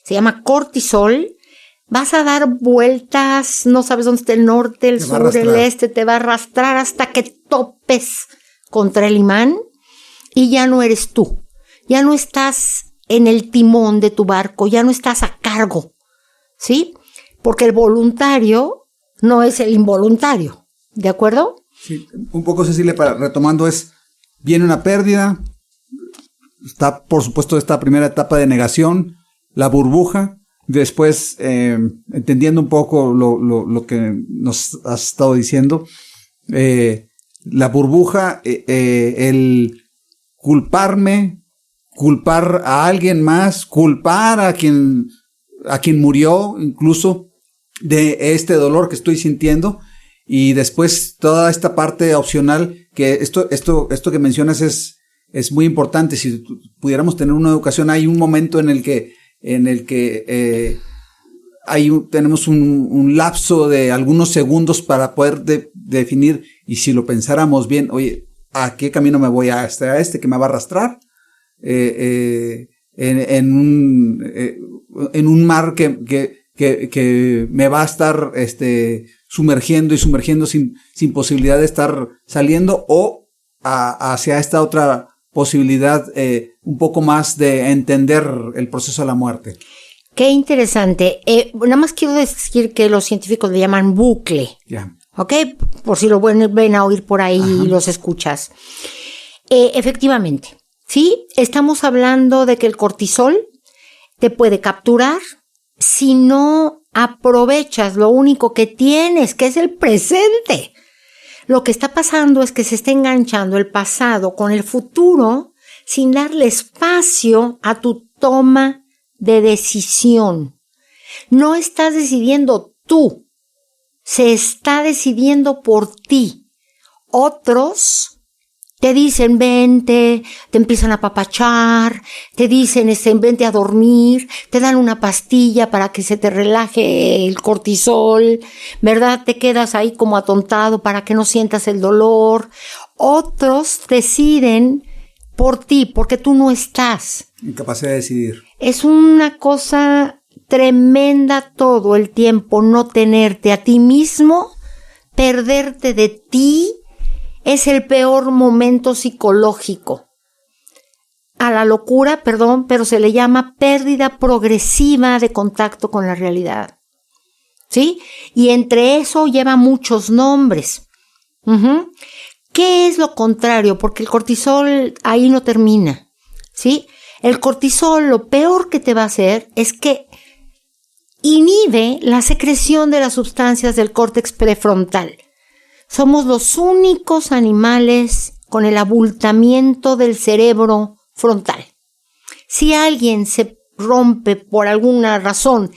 Se llama cortisol. Vas a dar vueltas, no sabes dónde está el norte, el sur, el este, te va a arrastrar hasta que topes contra el imán y ya no eres tú. Ya no estás en el timón de tu barco, ya no estás a cargo, ¿sí? Porque el voluntario no es el involuntario, ¿de acuerdo? Sí, un poco, Cecilia, retomando viene una pérdida, está por supuesto esta primera etapa de negación, la burbuja. Después, entendiendo un poco lo que nos has estado diciendo, la burbuja, el culpar a alguien más, culpar a quien murió, incluso de este dolor que estoy sintiendo, y después toda esta parte opcional, que esto que mencionas es muy importante. Si pudiéramos tener una educación, hay un momento en el que tenemos un lapso de algunos segundos para poder definir, y si lo pensáramos bien, oye, ¿a qué camino me voy? ¿A este que me va a arrastrar? En un mar que me va a estar sumergiendo sin posibilidad de estar saliendo, o hacia esta otra posibilidad un poco más de entender el proceso de la muerte. Qué interesante. Nada más quiero decir que los científicos le llaman bucle. Yeah. ¿Ok? Por si lo ven a oír por ahí. Ajá. Y los escuchas. Efectivamente, ¿sí? Estamos hablando de que el cortisol te puede capturar si no aprovechas lo único que tienes, que es el presente. Lo que está pasando es que se está enganchando el pasado con el futuro sin darle espacio a tu toma de decisión. No estás decidiendo tú, se está decidiendo por ti. Otros te dicen vente, te empiezan a apapachar, te dicen vente a dormir, te dan una pastilla para que se te relaje el cortisol, ¿verdad? Te quedas ahí como atontado para que no sientas el dolor. Otros deciden por ti, porque tú no estás. Incapacidad de decidir. Es una cosa tremenda todo el tiempo no tenerte a ti mismo, perderte de ti. Es el peor momento psicológico. A la locura, pero se le llama pérdida progresiva de contacto con la realidad. ¿Sí? Y entre eso lleva muchos nombres. Uh-huh. ¿Qué es lo contrario? Porque el cortisol ahí no termina. ¿Sí? El cortisol lo peor que te va a hacer es que inhibe la secreción de las sustancias del córtex prefrontal. Somos los únicos animales con el abultamiento del cerebro frontal. Si alguien se rompe por alguna razón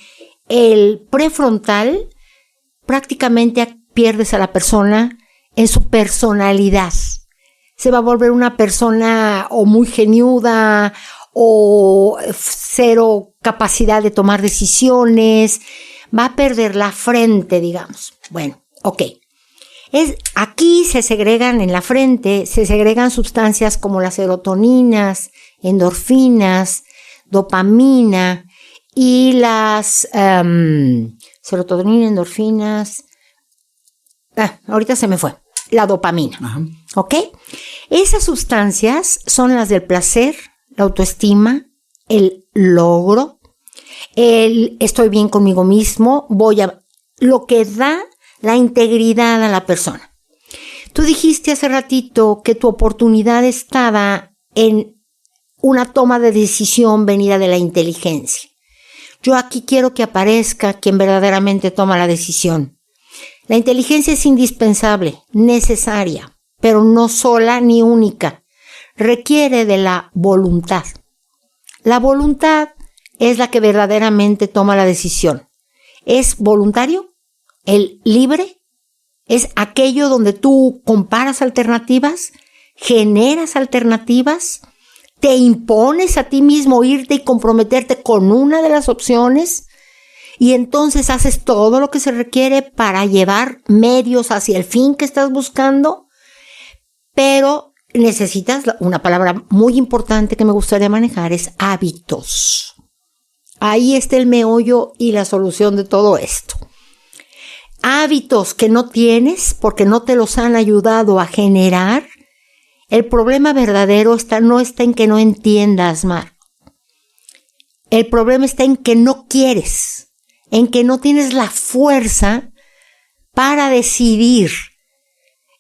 el prefrontal, prácticamente pierdes a la persona en su personalidad. Se va a volver una persona o muy geniuda o cero capacidad de tomar decisiones, va a perder la frente, digamos. Bueno, ok. Aquí se segregan en la frente, se segregan sustancias como las serotoninas, endorfinas, dopamina y las serotonina, endorfinas. Ahorita se me fue. La dopamina. Ajá. ¿Ok? Esas sustancias son las del placer, la autoestima, el logro, el estoy bien conmigo mismo, lo que da la integridad a la persona. Tú dijiste hace ratito que tu oportunidad estaba en una toma de decisión venida de la inteligencia. Yo aquí quiero que aparezca quien verdaderamente toma la decisión. La inteligencia es indispensable, necesaria, pero no sola ni única. Requiere de la voluntad. La voluntad es la que verdaderamente toma la decisión. ¿Es voluntario? ¿El libre? ¿Es aquello donde tú comparas alternativas? ¿Generas alternativas? ¿Te impones a ti mismo irte y comprometerte con una de las opciones? Y entonces haces todo lo que se requiere para llevar medios hacia el fin que estás buscando, pero necesitas una palabra muy importante que me gustaría manejar, es hábitos. Ahí está el meollo y la solución de todo esto. Hábitos que no tienes porque no te los han ayudado a generar. El problema verdadero no está en que no entiendas, Mar. El problema está en que no quieres, en que no tienes la fuerza para decidir.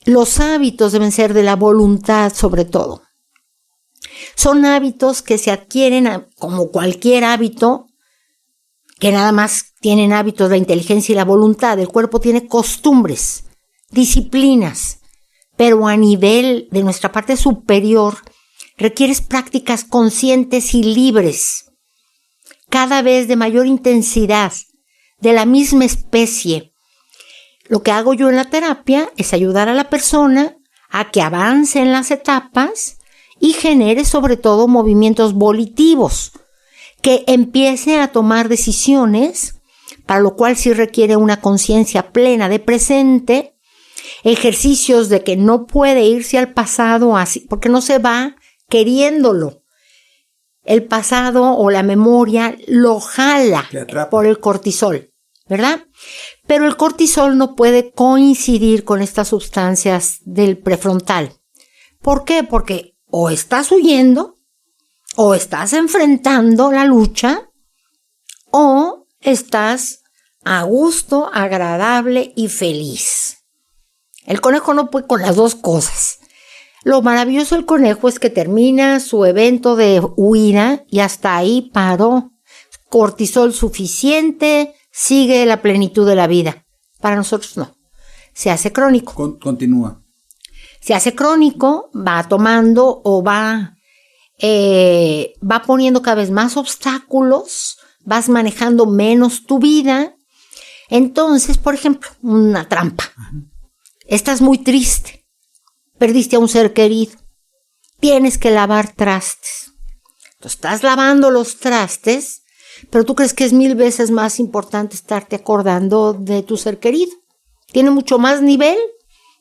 Los hábitos deben ser de la voluntad sobre todo. Son hábitos que se adquieren como cualquier hábito, que nada más tienen hábitos de la inteligencia y la voluntad. El cuerpo tiene costumbres, disciplinas, pero a nivel de nuestra parte superior requieres prácticas conscientes y libres, cada vez de mayor intensidad, de la misma especie. Lo que hago yo en la terapia es ayudar a la persona a que avance en las etapas y genere sobre todo movimientos volitivos, que empiece a tomar decisiones, para lo cual sí requiere una conciencia plena de presente, ejercicios de que no puede irse al pasado así, porque no se va queriéndolo. El pasado o la memoria lo jala por el cortisol, ¿verdad? Pero el cortisol no puede coincidir con estas sustancias del prefrontal. ¿Por qué? Porque o estás huyendo, o estás enfrentando la lucha, o estás a gusto, agradable y feliz. El conejo no puede con las dos cosas. Lo maravilloso del conejo es que termina su evento de huida y hasta ahí paró. Cortisol suficiente, sigue la plenitud de la vida. Para nosotros no. Se hace crónico. Continúa. Se hace crónico, va tomando o va poniendo cada vez más obstáculos, vas manejando menos tu vida. Entonces, por ejemplo, una trampa. Estás muy triste, perdiste a un ser querido, tienes que lavar trastes. Entonces, estás lavando los trastes, pero tú crees que es 1000 veces más importante estarte acordando de tu ser querido. Tiene mucho más nivel,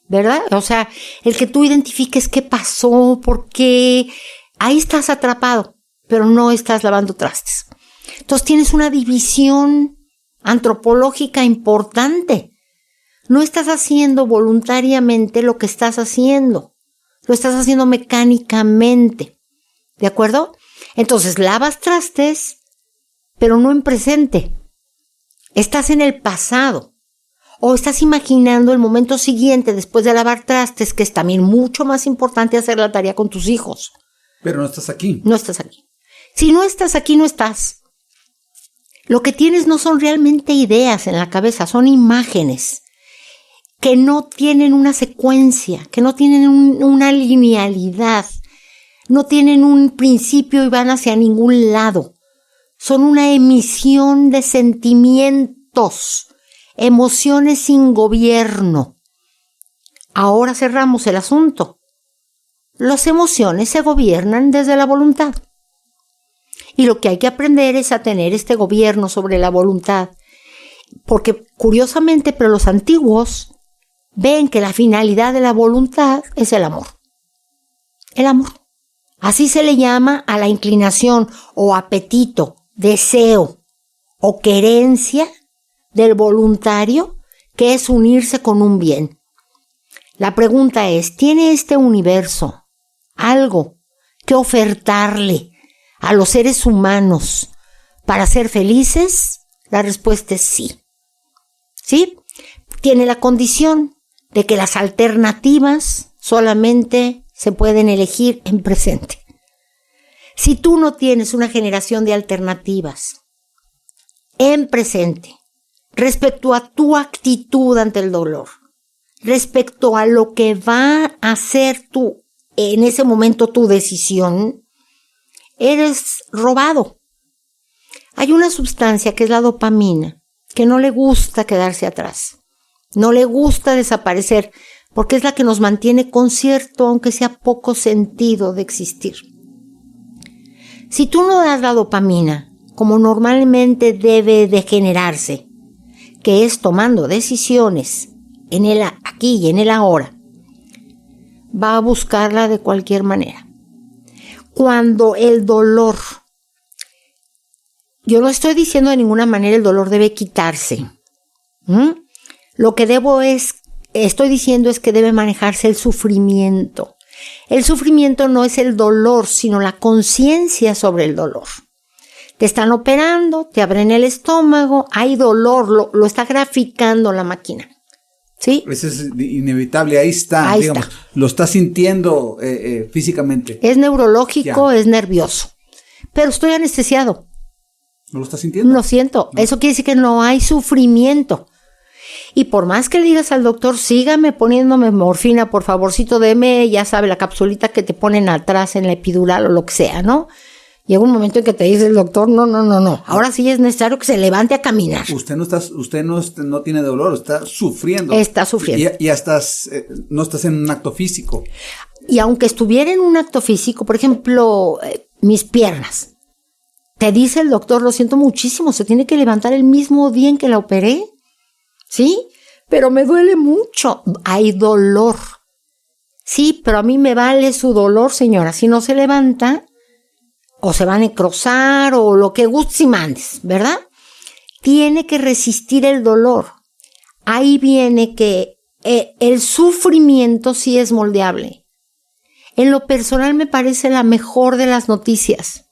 ¿verdad? O sea, el que tú identifiques qué pasó, por qué, ahí estás atrapado, pero no estás lavando trastes. Entonces tienes una división antropológica importante. No estás haciendo voluntariamente lo que estás haciendo. Lo estás haciendo mecánicamente. ¿De acuerdo? Entonces lavas trastes, pero no en presente. Estás en el pasado. O estás imaginando el momento siguiente después de lavar trastes, que es también mucho más importante hacer la tarea con tus hijos. Pero no estás aquí. No estás aquí. Si no estás aquí, no estás. Lo que tienes no son realmente ideas en la cabeza, son imágenes que no tienen una secuencia, que no tienen una linealidad. no tienen un principio y van hacia ningún lado. Son una emisión de sentimientos, emociones sin gobierno. Ahora cerramos el asunto. Las emociones se gobiernan desde la voluntad. Y lo que hay que aprender es a tener este gobierno sobre la voluntad. Porque curiosamente, pero los antiguos ven que la finalidad de la voluntad es el amor. El amor. Así se le llama a la inclinación o apetito, deseo o querencia del voluntario, que es unirse con un bien. La pregunta es, ¿tiene este universo algo que ofertarle a los seres humanos para ser felices? La respuesta es sí. ¿Sí? Tiene la condición de que las alternativas solamente se pueden elegir en presente. Si tú no tienes una generación de alternativas en presente respecto a tu actitud ante el dolor, respecto a lo que va a ser en ese momento tu decisión, eres robado. Hay una sustancia que es la dopamina, que no le gusta quedarse atrás, no le gusta desaparecer, porque es la que nos mantiene con cierto, aunque sea poco sentido de existir. Si tú no das la dopamina, como normalmente debe de generarse, que es tomando decisiones en el aquí y en el ahora, va a buscarla de cualquier manera. Cuando el dolor, yo no estoy diciendo de ninguna manera el dolor debe quitarse. Lo que estoy diciendo es que debe manejarse el sufrimiento. El sufrimiento no es el dolor, sino la conciencia sobre el dolor. Te están operando, te abren el estómago, hay dolor, lo está graficando la máquina. ¿Sí? Eso es inevitable, ahí está. Lo estás sintiendo físicamente. Es neurológico, es nervioso. Pero estoy anestesiado. ¿No lo estás sintiendo? Lo siento. No. Eso quiere decir que no hay sufrimiento. Y por más que le digas al doctor, sígame poniéndome morfina, por favorcito, deme, ya sabe, la capsulita que te ponen atrás en la epidural o lo que sea, ¿no? Llega un momento en que te dice el doctor, no. Ahora sí es necesario que se levante a caminar. Usted no tiene dolor, está sufriendo. Está sufriendo. Ya estás, no estás en un acto físico. Y aunque estuviera en un acto físico, por ejemplo, mis piernas, te dice el doctor, lo siento muchísimo, se tiene que levantar el mismo día en que la operé. ¿Sí? Pero me duele mucho. Hay dolor. Sí, pero a mí me vale su dolor, señora. Si no se levanta, o se va a necrosar, o lo que gustes y mandes, ¿verdad? Tiene que resistir el dolor. Ahí viene que el sufrimiento sí es moldeable. En lo personal me parece la mejor de las noticias.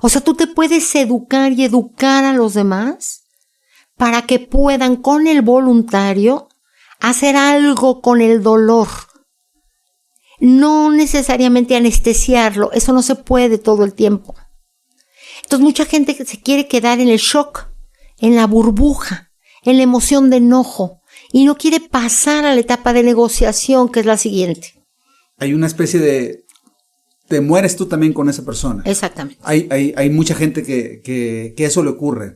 O sea, tú te puedes educar y educar a los demás para que puedan con el voluntario hacer algo con el dolor. No necesariamente anestesiarlo, eso no se puede todo el tiempo. Entonces mucha gente se quiere quedar en el shock, en la burbuja, en la emoción de enojo y no quiere pasar a la etapa de negociación, que es la siguiente. Hay una especie de... te mueres tú también con esa persona. Exactamente. Hay mucha gente que eso le ocurre.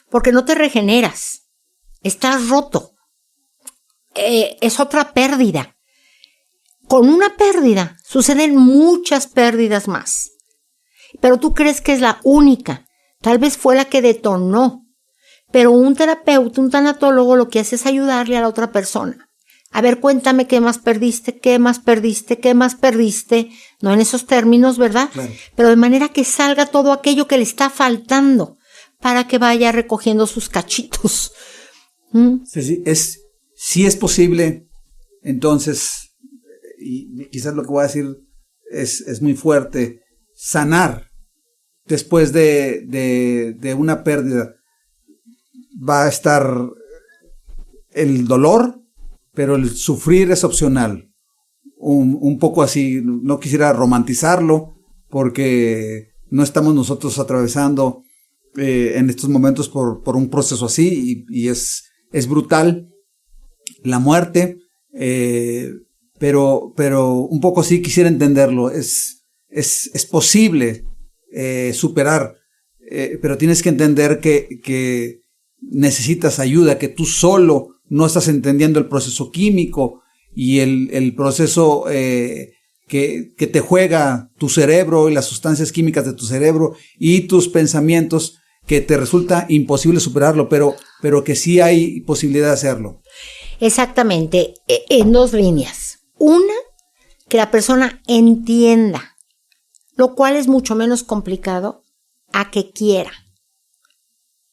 Porque no te regeneras, estás roto, es otra pérdida. Con una pérdida suceden muchas pérdidas más, pero tú crees que es la única, tal vez fue la que detonó, pero un terapeuta, un tanatólogo lo que hace es ayudarle a la otra persona. A ver, cuéntame qué más perdiste, no en esos términos, ¿verdad? Claro. Pero de manera que salga todo aquello que le está faltando, para que vaya recogiendo sus cachitos. Sí es posible, entonces, y quizás lo que voy a decir es muy fuerte, sanar después de una pérdida. Va a estar el dolor, pero el sufrir es opcional. Un poco así, no quisiera romantizarlo, porque no estamos nosotros atravesando en estos momentos por un proceso así y es brutal la muerte, pero un poco sí quisiera entenderlo. Es es posible superar, pero tienes que entender que necesitas ayuda, que tú solo no estás entendiendo el proceso químico y el proceso que te juega tu cerebro y las sustancias químicas de tu cerebro y tus pensamientos, que te resulta imposible superarlo, pero que sí hay posibilidad de hacerlo. Exactamente, en 2 líneas. Una, que la persona entienda, lo cual es mucho menos complicado, a que quiera.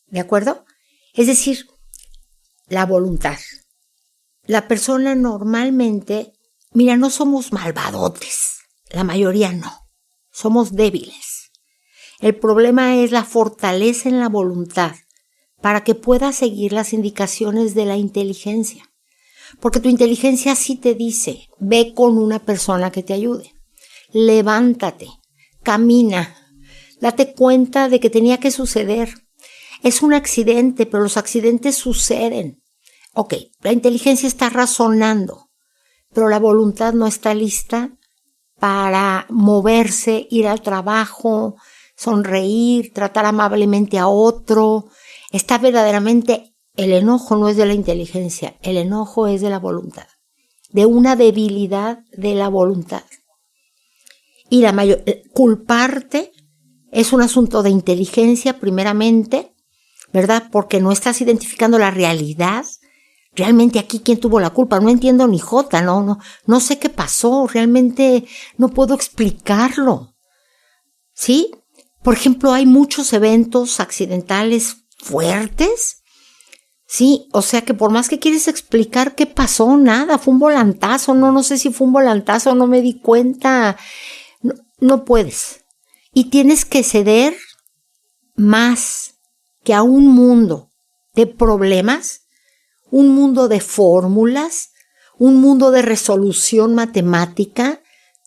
¿De acuerdo? Es decir, la voluntad. La persona normalmente, mira, no somos malvadotes, la mayoría no, somos débiles. El problema es la fortaleza en la voluntad para que puedas seguir las indicaciones de la inteligencia. Porque tu inteligencia sí te dice, ve con una persona que te ayude, levántate, camina, date cuenta de que tenía que suceder. Es un accidente, pero los accidentes suceden. Ok, la inteligencia está razonando, pero la voluntad no está lista para moverse, ir al trabajo, sonreír, tratar amablemente a otro. Está verdaderamente, el enojo no es de la inteligencia, el enojo es de la voluntad, de una debilidad de la voluntad. Y culparte es un asunto de inteligencia primeramente, ¿verdad? Porque no estás identificando la realidad. Realmente aquí, ¿quién tuvo la culpa? No entiendo ni jota, no sé qué pasó, realmente no puedo explicarlo. ¿Sí? Por ejemplo, hay muchos eventos accidentales fuertes, ¿sí? O sea que por más que quieres explicar qué pasó, nada, fue un volantazo, no sé si fue un volantazo, no me di cuenta, no puedes. Y tienes que ceder más que a un mundo de problemas, un mundo de fórmulas, un mundo de resolución matemática.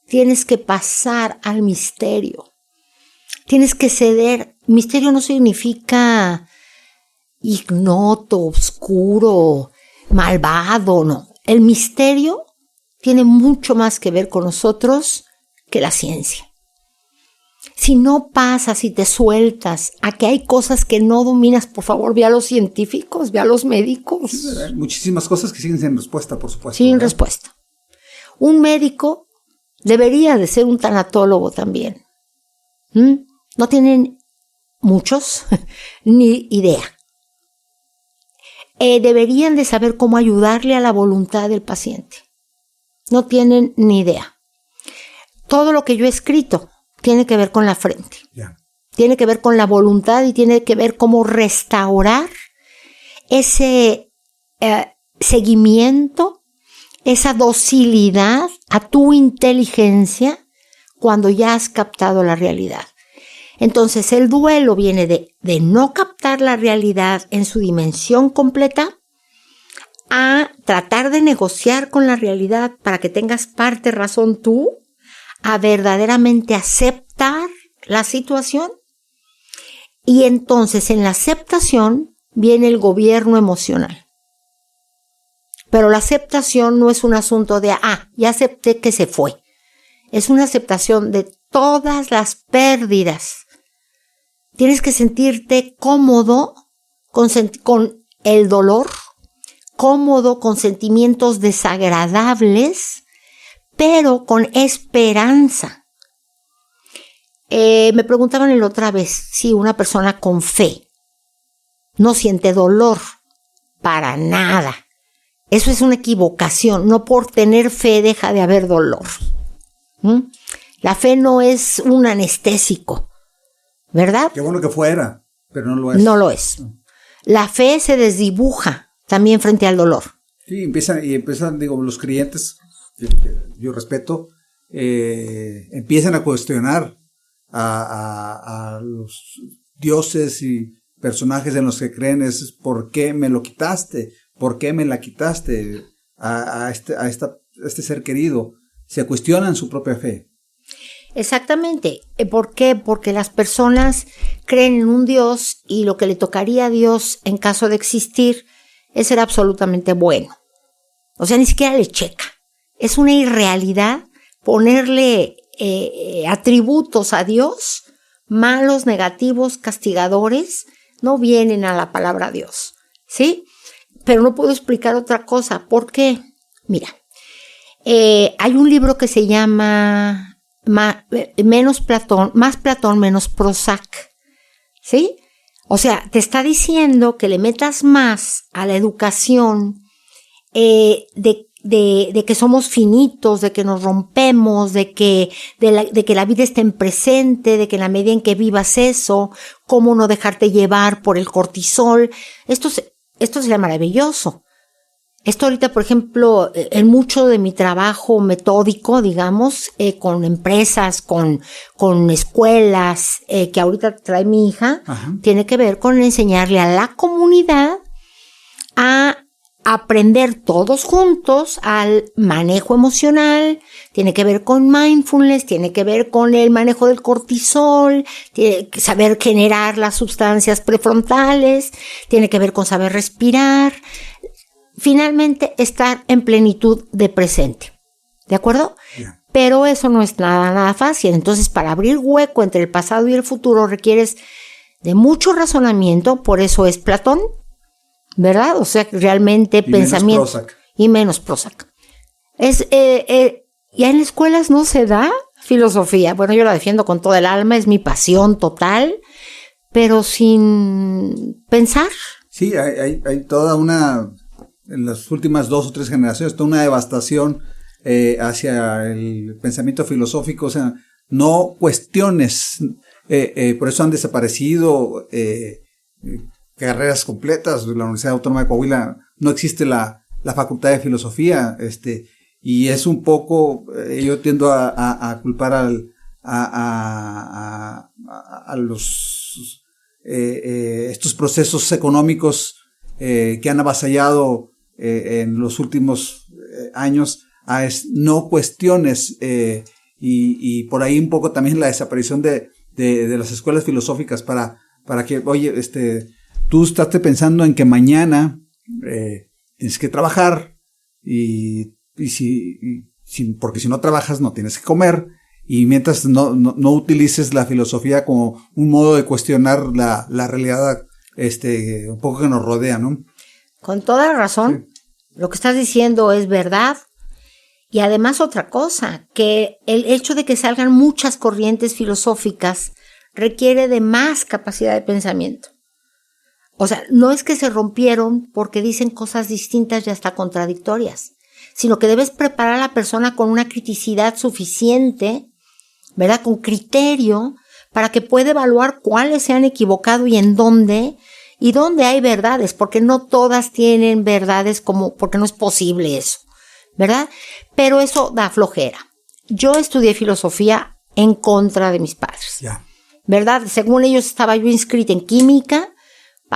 Tienes que pasar al misterio. Tienes que ceder. Misterio no significa ignoto, oscuro, malvado, no. El misterio tiene mucho más que ver con nosotros que la ciencia. Si no pasas y te sueltas a que hay cosas que no dominas, por favor, ve a los científicos, ve a los médicos. Sí, hay muchísimas cosas que siguen sin respuesta, por supuesto. Sin respuesta. Un médico debería de ser un tanatólogo también. No tienen muchos ni idea. Deberían de saber cómo ayudarle a la voluntad del paciente. No tienen ni idea. Todo lo que yo he escrito tiene que ver con la frente. Yeah. Tiene que ver con la voluntad y tiene que ver cómo restaurar ese seguimiento, esa docilidad a tu inteligencia cuando ya has captado la realidad. Entonces el duelo viene de no captar la realidad en su dimensión completa a tratar de negociar con la realidad para que tengas parte razón tú, a verdaderamente aceptar la situación. Y entonces en la aceptación viene el gobierno emocional. Pero la aceptación no es un asunto de, ya acepté que se fue. Es una aceptación de todas las pérdidas. Tienes que sentirte cómodo con el dolor, cómodo con sentimientos desagradables, pero con esperanza. Me preguntaban la otra vez si una persona con fe no siente dolor. Para nada. Eso es una equivocación. No por tener fe deja de haber dolor. La fe no es un anestésico, ¿verdad? Qué bueno que fuera, pero no lo es. No lo es. La fe se desdibuja también frente al dolor. Sí, empiezan, los creyentes, yo respeto, empiezan a cuestionar a los dioses y personajes en los que creen. Es ¿por qué me lo quitaste? ¿Por qué me la quitaste a este ser querido? Se cuestionan su propia fe. Exactamente. ¿Por qué? Porque las personas creen en un Dios y lo que le tocaría a Dios en caso de existir es ser absolutamente bueno. O sea, ni siquiera le checa. Es una irrealidad ponerle atributos a Dios, malos, negativos, castigadores, no vienen a la palabra Dios, ¿sí? Pero no puedo explicar otra cosa. ¿Por qué? Mira, hay un libro que se llama Más Platón, menos Prozac, ¿sí? O sea, te está diciendo que le metas más a la educación de que somos finitos, de que nos rompemos, de que la vida está en presente, de que en la medida en que vivas eso, cómo no dejarte llevar por el cortisol. Esto sería maravilloso. Esto ahorita, por ejemplo, en mucho de mi trabajo metódico, digamos, con empresas, con escuelas, que ahorita trae mi hija, ajá, tiene que ver con enseñarle a la comunidad a aprender todos juntos al manejo emocional, tiene que ver con mindfulness, tiene que ver con el manejo del cortisol, tiene que saber generar las sustancias prefrontales, tiene que ver con saber respirar. Finalmente, estar en plenitud de presente. ¿De acuerdo? Yeah. Pero eso no es nada fácil. Entonces, para abrir hueco entre el pasado y el futuro requieres de mucho razonamiento, por eso es Platón, ¿verdad? O sea, realmente y pensamiento. Menos Prozac. Y menos Prozac. Ya en las escuelas no se da filosofía. Bueno, yo la defiendo con toda el alma, es mi pasión total, pero sin pensar. Sí, hay toda una... En las últimas 2 o 3 generaciones, toda una devastación hacia el pensamiento filosófico, o sea, no cuestiones, por eso han desaparecido carreras completas. De la Universidad Autónoma de Coahuila no existe la facultad de filosofía, y es un poco, yo tiendo a culpar a los estos procesos económicos que han avasallado en los últimos años a no cuestiones, y por ahí un poco también la desaparición de las escuelas filosóficas para que, oye, tú estás pensando en que mañana tienes que trabajar porque si no trabajas no tienes que comer, y mientras no utilices la filosofía como un modo de cuestionar la realidad un poco que nos rodea, ¿no? Con toda razón, sí. Lo que estás diciendo es verdad. Y además otra cosa, que el hecho de que salgan muchas corrientes filosóficas requiere de más capacidad de pensamiento. O sea, no es que se rompieron porque dicen cosas distintas y hasta contradictorias, sino que debes preparar a la persona con una criticidad suficiente, ¿verdad? Con criterio, para que pueda evaluar cuáles se han equivocado y en dónde hay verdades, porque no todas tienen verdades, porque no es posible eso, ¿verdad? Pero eso da flojera. Yo estudié filosofía en contra de mis padres, yeah, ¿verdad? Según ellos estaba yo inscrita en química,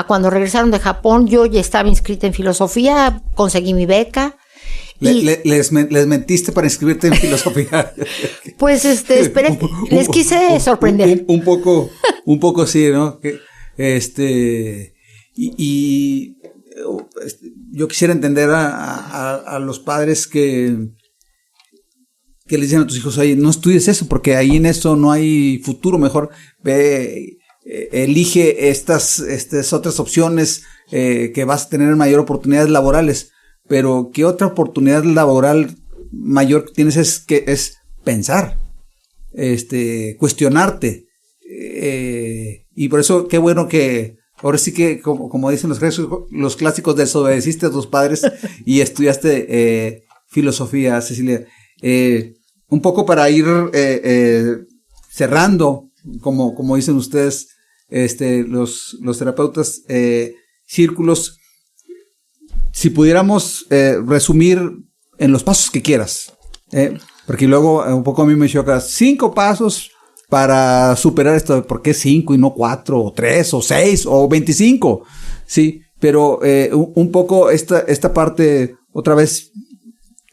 cuando regresaron de Japón yo ya estaba inscrita en filosofía, conseguí mi beca. Les mentiste para inscribirte en filosofía. Pues esperé, les quise sorprender. Un poco sí, ¿no? Y yo quisiera entender a los padres que le dicen a tus hijos, oye, no estudies eso, porque ahí en eso no hay futuro, mejor elige estas otras opciones que vas a tener mayor oportunidades laborales. Pero ¿qué otra oportunidad laboral mayor tienes? Es pensar, cuestionarte, y por eso qué bueno que ahora sí que como dicen los clásicos, desobedeciste a tus padres y estudiaste filosofía, Cecilia. Un poco para ir cerrando, como dicen ustedes, los terapeutas, círculos. Si pudiéramos resumir en los pasos que quieras, porque luego un poco a mí me choca 5 pasos para superar esto. ¿Por qué 5 y no 4 o 3 o 6 o 25? Sí, pero un poco esta parte otra vez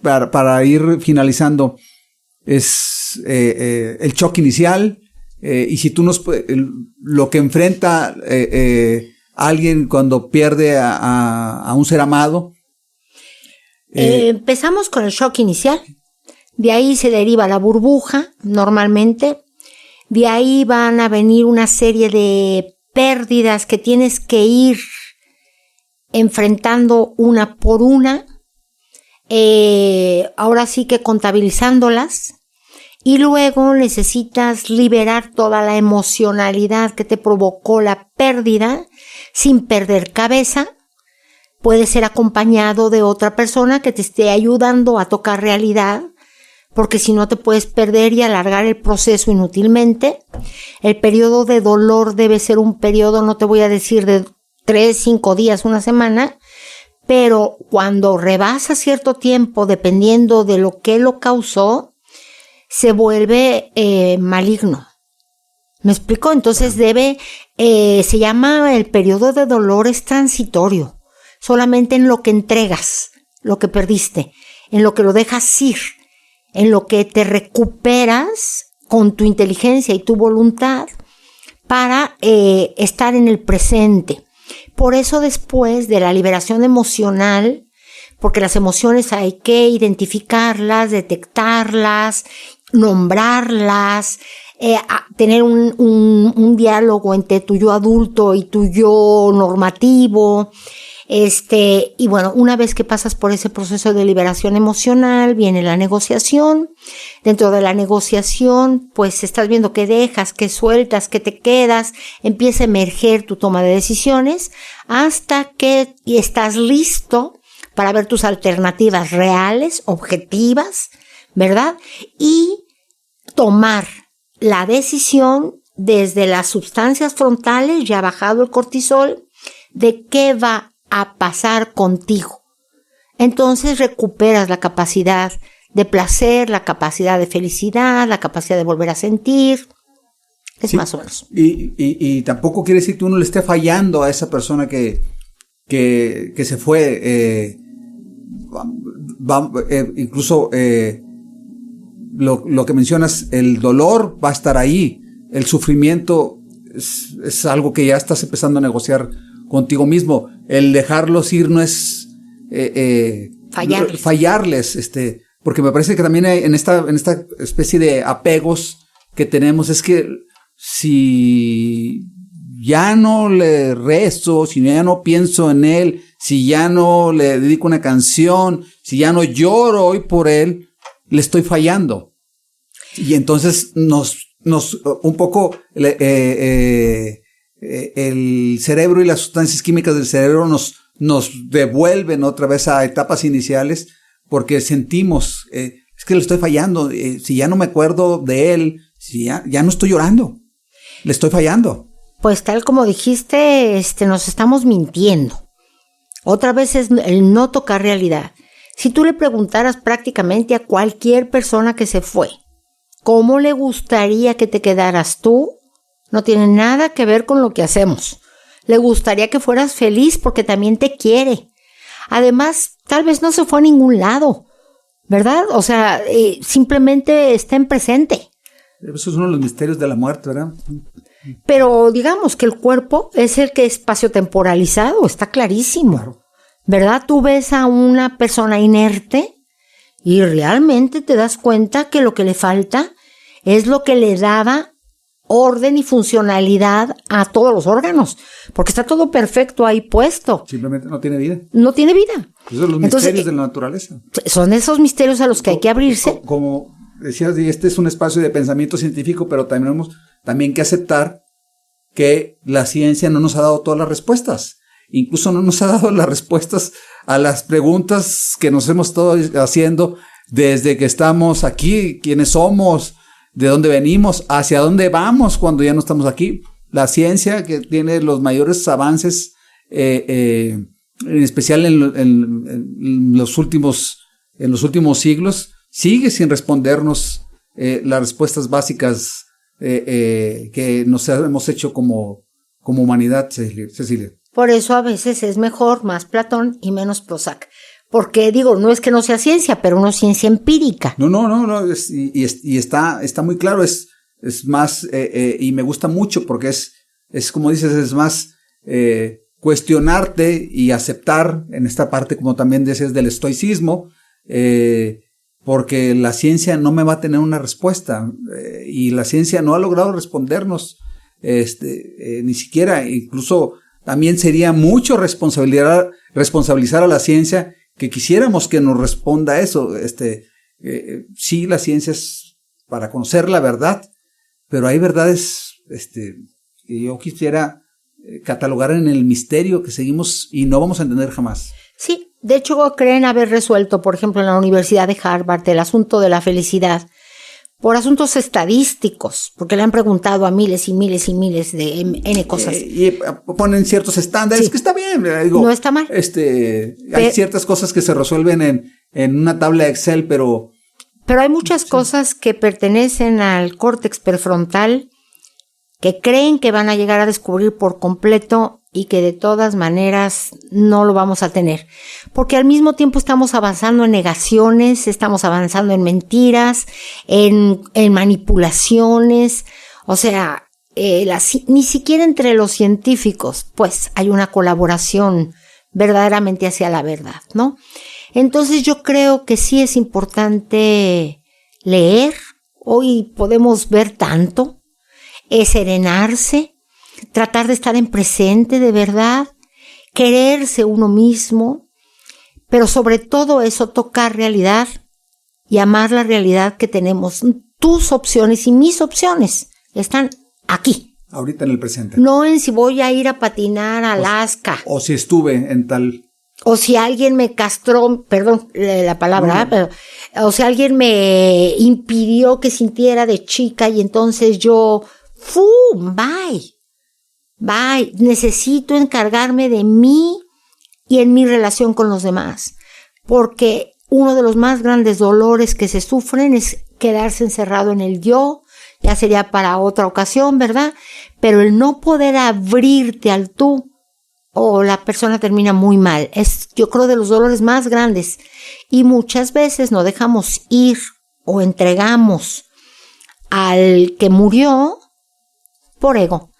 para ir finalizando es el choque inicial, y si tú lo que enfrenta alguien cuando pierde a un ser amado. Empezamos con el shock inicial. de ahí se deriva la burbuja, normalmente, de ahí van a venir una serie de pérdidas que tienes que ir enfrentando una por una, ahora sí que contabilizándolas, y luego necesitas liberar toda la emocionalidad que te provocó la pérdida sin perder cabeza. Puede ser acompañado de otra persona que te esté ayudando a tocar realidad, porque si no te puedes perder y alargar el proceso inútilmente. El periodo de dolor debe ser un periodo, no te voy a decir de 3, 5 días, una semana, pero cuando rebasa cierto tiempo, dependiendo de lo que lo causó, se vuelve maligno. ¿Me explico? Entonces se llama el periodo de dolor es transitorio, solamente en lo que entregas, lo que perdiste, en lo que lo dejas ir, en lo que te recuperas con tu inteligencia y tu voluntad para estar en el presente. Por eso después de la liberación emocional, porque las emociones hay que identificarlas, detectarlas, nombrarlas, tener un diálogo entre tu yo adulto y tu yo normativo. Y bueno, una vez que pasas por ese proceso de liberación emocional, viene la negociación. Dentro de la negociación, pues estás viendo qué dejas, qué sueltas, qué te quedas. Empieza a emerger tu toma de decisiones hasta que estás listo para ver tus alternativas reales, objetivas, ¿verdad? Y tomar la decisión desde las sustancias frontales, ya bajado el cortisol, de qué va a pasar contigo. Entonces recuperas la capacidad de placer, la capacidad de felicidad, la capacidad de volver a sentir. Es más o menos. Y tampoco quiere decir que uno le esté fallando a esa persona que se fue. Incluso lo que mencionas, el dolor va a estar ahí. El sufrimiento es algo que ya estás empezando a negociar contigo mismo. El dejarlos ir no es fallarles, porque me parece que también hay en esta especie de apegos que tenemos, es que si ya no le rezo, si ya no pienso en él, si ya no le dedico una canción, si ya no lloro hoy por él, le estoy fallando. Y entonces un poco el cerebro y las sustancias químicas del cerebro nos devuelven otra vez a etapas iniciales, porque sentimos, es que le estoy fallando, si ya no me acuerdo de él, si ya no estoy llorando, le estoy fallando. Pues tal como dijiste, nos estamos mintiendo. Otra vez es el no tocar realidad. Si tú le preguntaras prácticamente a cualquier persona que se fue, ¿cómo le gustaría que te quedaras tú? No tiene nada que ver con lo que hacemos. Le gustaría que fueras feliz porque también te quiere. Además, tal vez no se fue a ningún lado, ¿verdad? O sea, simplemente está en presente. Eso es uno de los misterios de la muerte, ¿verdad? Pero digamos que el cuerpo es el que es espacio-temporalizado, está clarísimo. Claro. ¿Verdad? Tú ves a una persona inerte y realmente te das cuenta que lo que le falta es lo que le daba orden y funcionalidad a todos los órganos, porque está todo perfecto ahí puesto. Simplemente no tiene vida. No tiene vida. Esos son los misterios de la naturaleza. Son esos misterios a los que hay que abrirse. Como decías, este es un espacio de pensamiento científico, pero tenemos también que aceptar que la ciencia no nos ha dado todas las respuestas. Incluso no nos ha dado las respuestas a las preguntas que nos hemos estado haciendo desde que estamos aquí, quiénes somos, de dónde venimos, hacia dónde vamos cuando ya no estamos aquí. La ciencia, que tiene los mayores avances, en especial en los últimos siglos, sigue sin respondernos las respuestas básicas que nos hemos hecho como humanidad, Cecilia. Por eso a veces es mejor más Platón y menos Prozac. Porque digo, no es que no sea ciencia, pero no ciencia empírica. No, y está muy claro, es más, y me gusta mucho porque es como dices, es más cuestionarte y aceptar en esta parte, como también decías, del estoicismo, porque la ciencia no me va a tener una respuesta, y la ciencia no ha logrado respondernos, ni siquiera, incluso también sería mucho responsabilizar a la ciencia que quisiéramos que nos responda eso. Sí, la ciencia es para conocer la verdad, pero hay verdades, que yo quisiera catalogar en el misterio que seguimos y no vamos a entender jamás. Sí, de hecho creen haber resuelto, por ejemplo, en la Universidad de Harvard, el asunto de la felicidad por asuntos estadísticos, porque le han preguntado a miles y miles y miles de N cosas. Y ponen ciertos estándares, sí, que está bien. Digo, no está mal. Hay ciertas cosas que se resuelven en una tabla de Excel, pero hay muchas cosas que pertenecen al córtex prefrontal que creen que van a llegar a descubrir por completo y que de todas maneras no lo vamos a tener. Porque al mismo tiempo estamos avanzando en negaciones, estamos avanzando en mentiras, en manipulaciones. O sea, ni siquiera entre los científicos, pues, hay una colaboración verdaderamente hacia la verdad, ¿no? Entonces yo creo que sí es importante leer. Hoy podemos ver tanto, serenarse, tratar de estar en presente de verdad, quererse uno mismo, pero sobre todo eso, tocar realidad y amar la realidad que tenemos. Tus opciones y mis opciones están aquí. Ahorita en el presente. No en si voy a ir a patinar a Alaska. O si estuve en tal... O si alguien me castró, perdón la palabra, pero, o si alguien me impidió que sintiera de chica y entonces yo, bye. Necesito encargarme de mí y en mi relación con los demás. Porque uno de los más grandes dolores que se sufren es quedarse encerrado en el yo. Ya sería para otra ocasión, ¿verdad? Pero el no poder abrirte al tú, la persona termina muy mal. Es, yo creo, de los dolores más grandes. Y muchas veces no dejamos ir o entregamos al que murió por ego.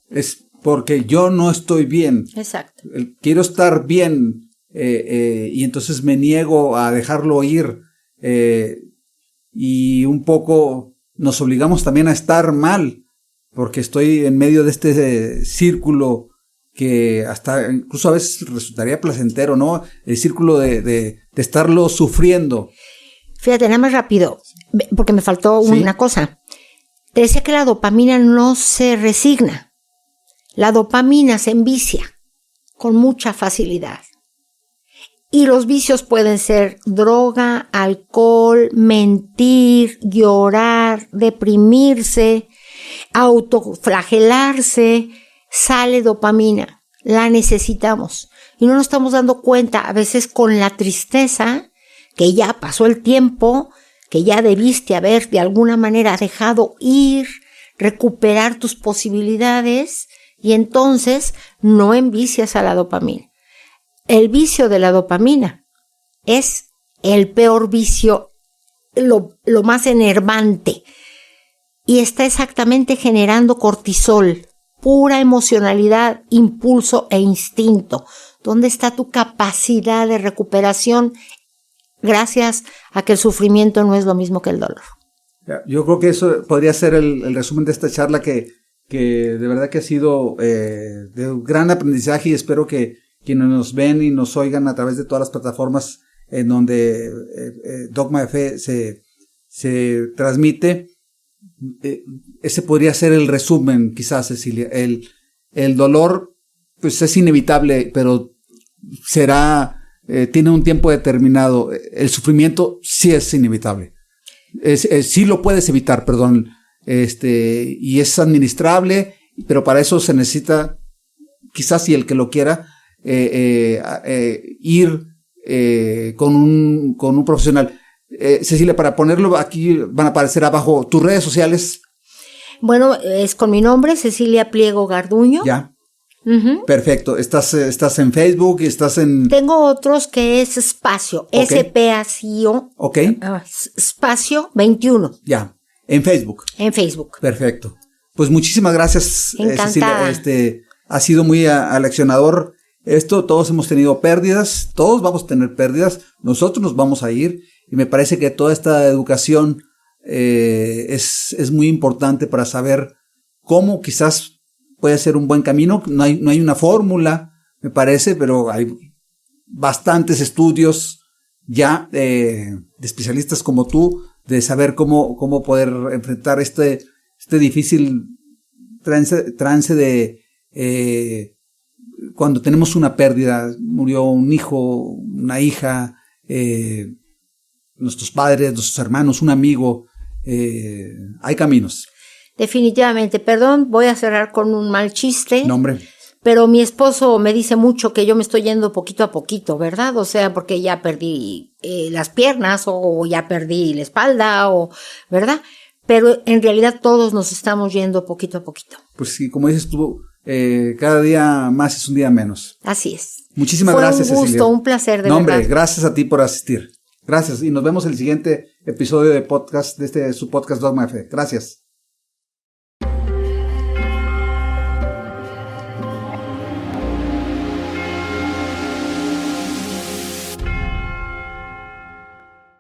Es porque yo no estoy bien. Exacto. Quiero estar bien, y entonces me niego a dejarlo ir. Y un poco nos obligamos también a estar mal, porque estoy en medio de este círculo que hasta incluso a veces resultaría placentero, ¿no? El círculo de estarlo sufriendo. Fíjate, nada más rápido, porque me faltó una cosa. Te decía que la dopamina no se resigna. La dopamina se envicia con mucha facilidad. Y los vicios pueden ser droga, alcohol, mentir, llorar, deprimirse, autoflagelarse. Sale dopamina, la necesitamos. Y no nos estamos dando cuenta, a veces con la tristeza, que ya pasó el tiempo, que ya debiste haber de alguna manera dejado ir, recuperar tus posibilidades, y entonces no envicias a la dopamina. El vicio de la dopamina es el peor vicio, lo más enervante, y está exactamente generando cortisol, pura emocionalidad, impulso e instinto. ¿Dónde está tu capacidad de recuperación gracias a que el sufrimiento no es lo mismo que el dolor? Yo creo que eso podría ser el resumen de esta charla que de verdad que ha sido de un gran aprendizaje, y espero que quienes nos ven y nos oigan a través de todas las plataformas en donde Dogma de Fe se transmite, ese podría ser el resumen, quizás, Cecilia. El dolor, pues, es inevitable, pero tiene un tiempo determinado. El sufrimiento sí es inevitable. Sí lo puedes evitar, perdón. Y es administrable, pero para eso se necesita, quizás, si el que lo quiera, ir con un profesional. Cecilia, para ponerlo aquí, van a aparecer abajo tus redes sociales. Bueno, es con mi nombre, Cecilia Pliego Garduño. Ya. Uh-huh. Perfecto. ¿Estás en Facebook? ¿Estás en...? Tengo otros que es Espacio, okay. S-P-A-C-I-O. Ok. Espacio 21. Ya. En Facebook. En Facebook. Perfecto. Pues muchísimas gracias, Encantada. Cecilia. Ha sido muy aleccionador. Todos hemos tenido pérdidas, todos vamos a tener pérdidas, nosotros nos vamos a ir, y me parece que toda esta educación es muy importante para saber cómo quizás puede ser un buen camino. No hay una fórmula, me parece, pero hay bastantes estudios ya de especialistas como tú, de saber cómo poder enfrentar este difícil trance de cuando tenemos una pérdida, murió un hijo, una hija, nuestros padres, nuestros hermanos, un amigo, hay caminos. Definitivamente, perdón, voy a cerrar con un mal chiste. No, hombre. Pero mi esposo me dice mucho que yo me estoy yendo poquito a poquito, ¿verdad? O sea, porque ya perdí las piernas o ya perdí la espalda, ¿verdad? Pero en realidad todos nos estamos yendo poquito a poquito. Pues sí, como dices tú, cada día más es un día menos. Así es. Muchísimas gracias, Cecilia. Fue un gusto, un placer, de verdad. Hombre, gracias a ti por asistir. Gracias, y nos vemos en el siguiente episodio de podcast, de su podcast Dogma Fe. Gracias.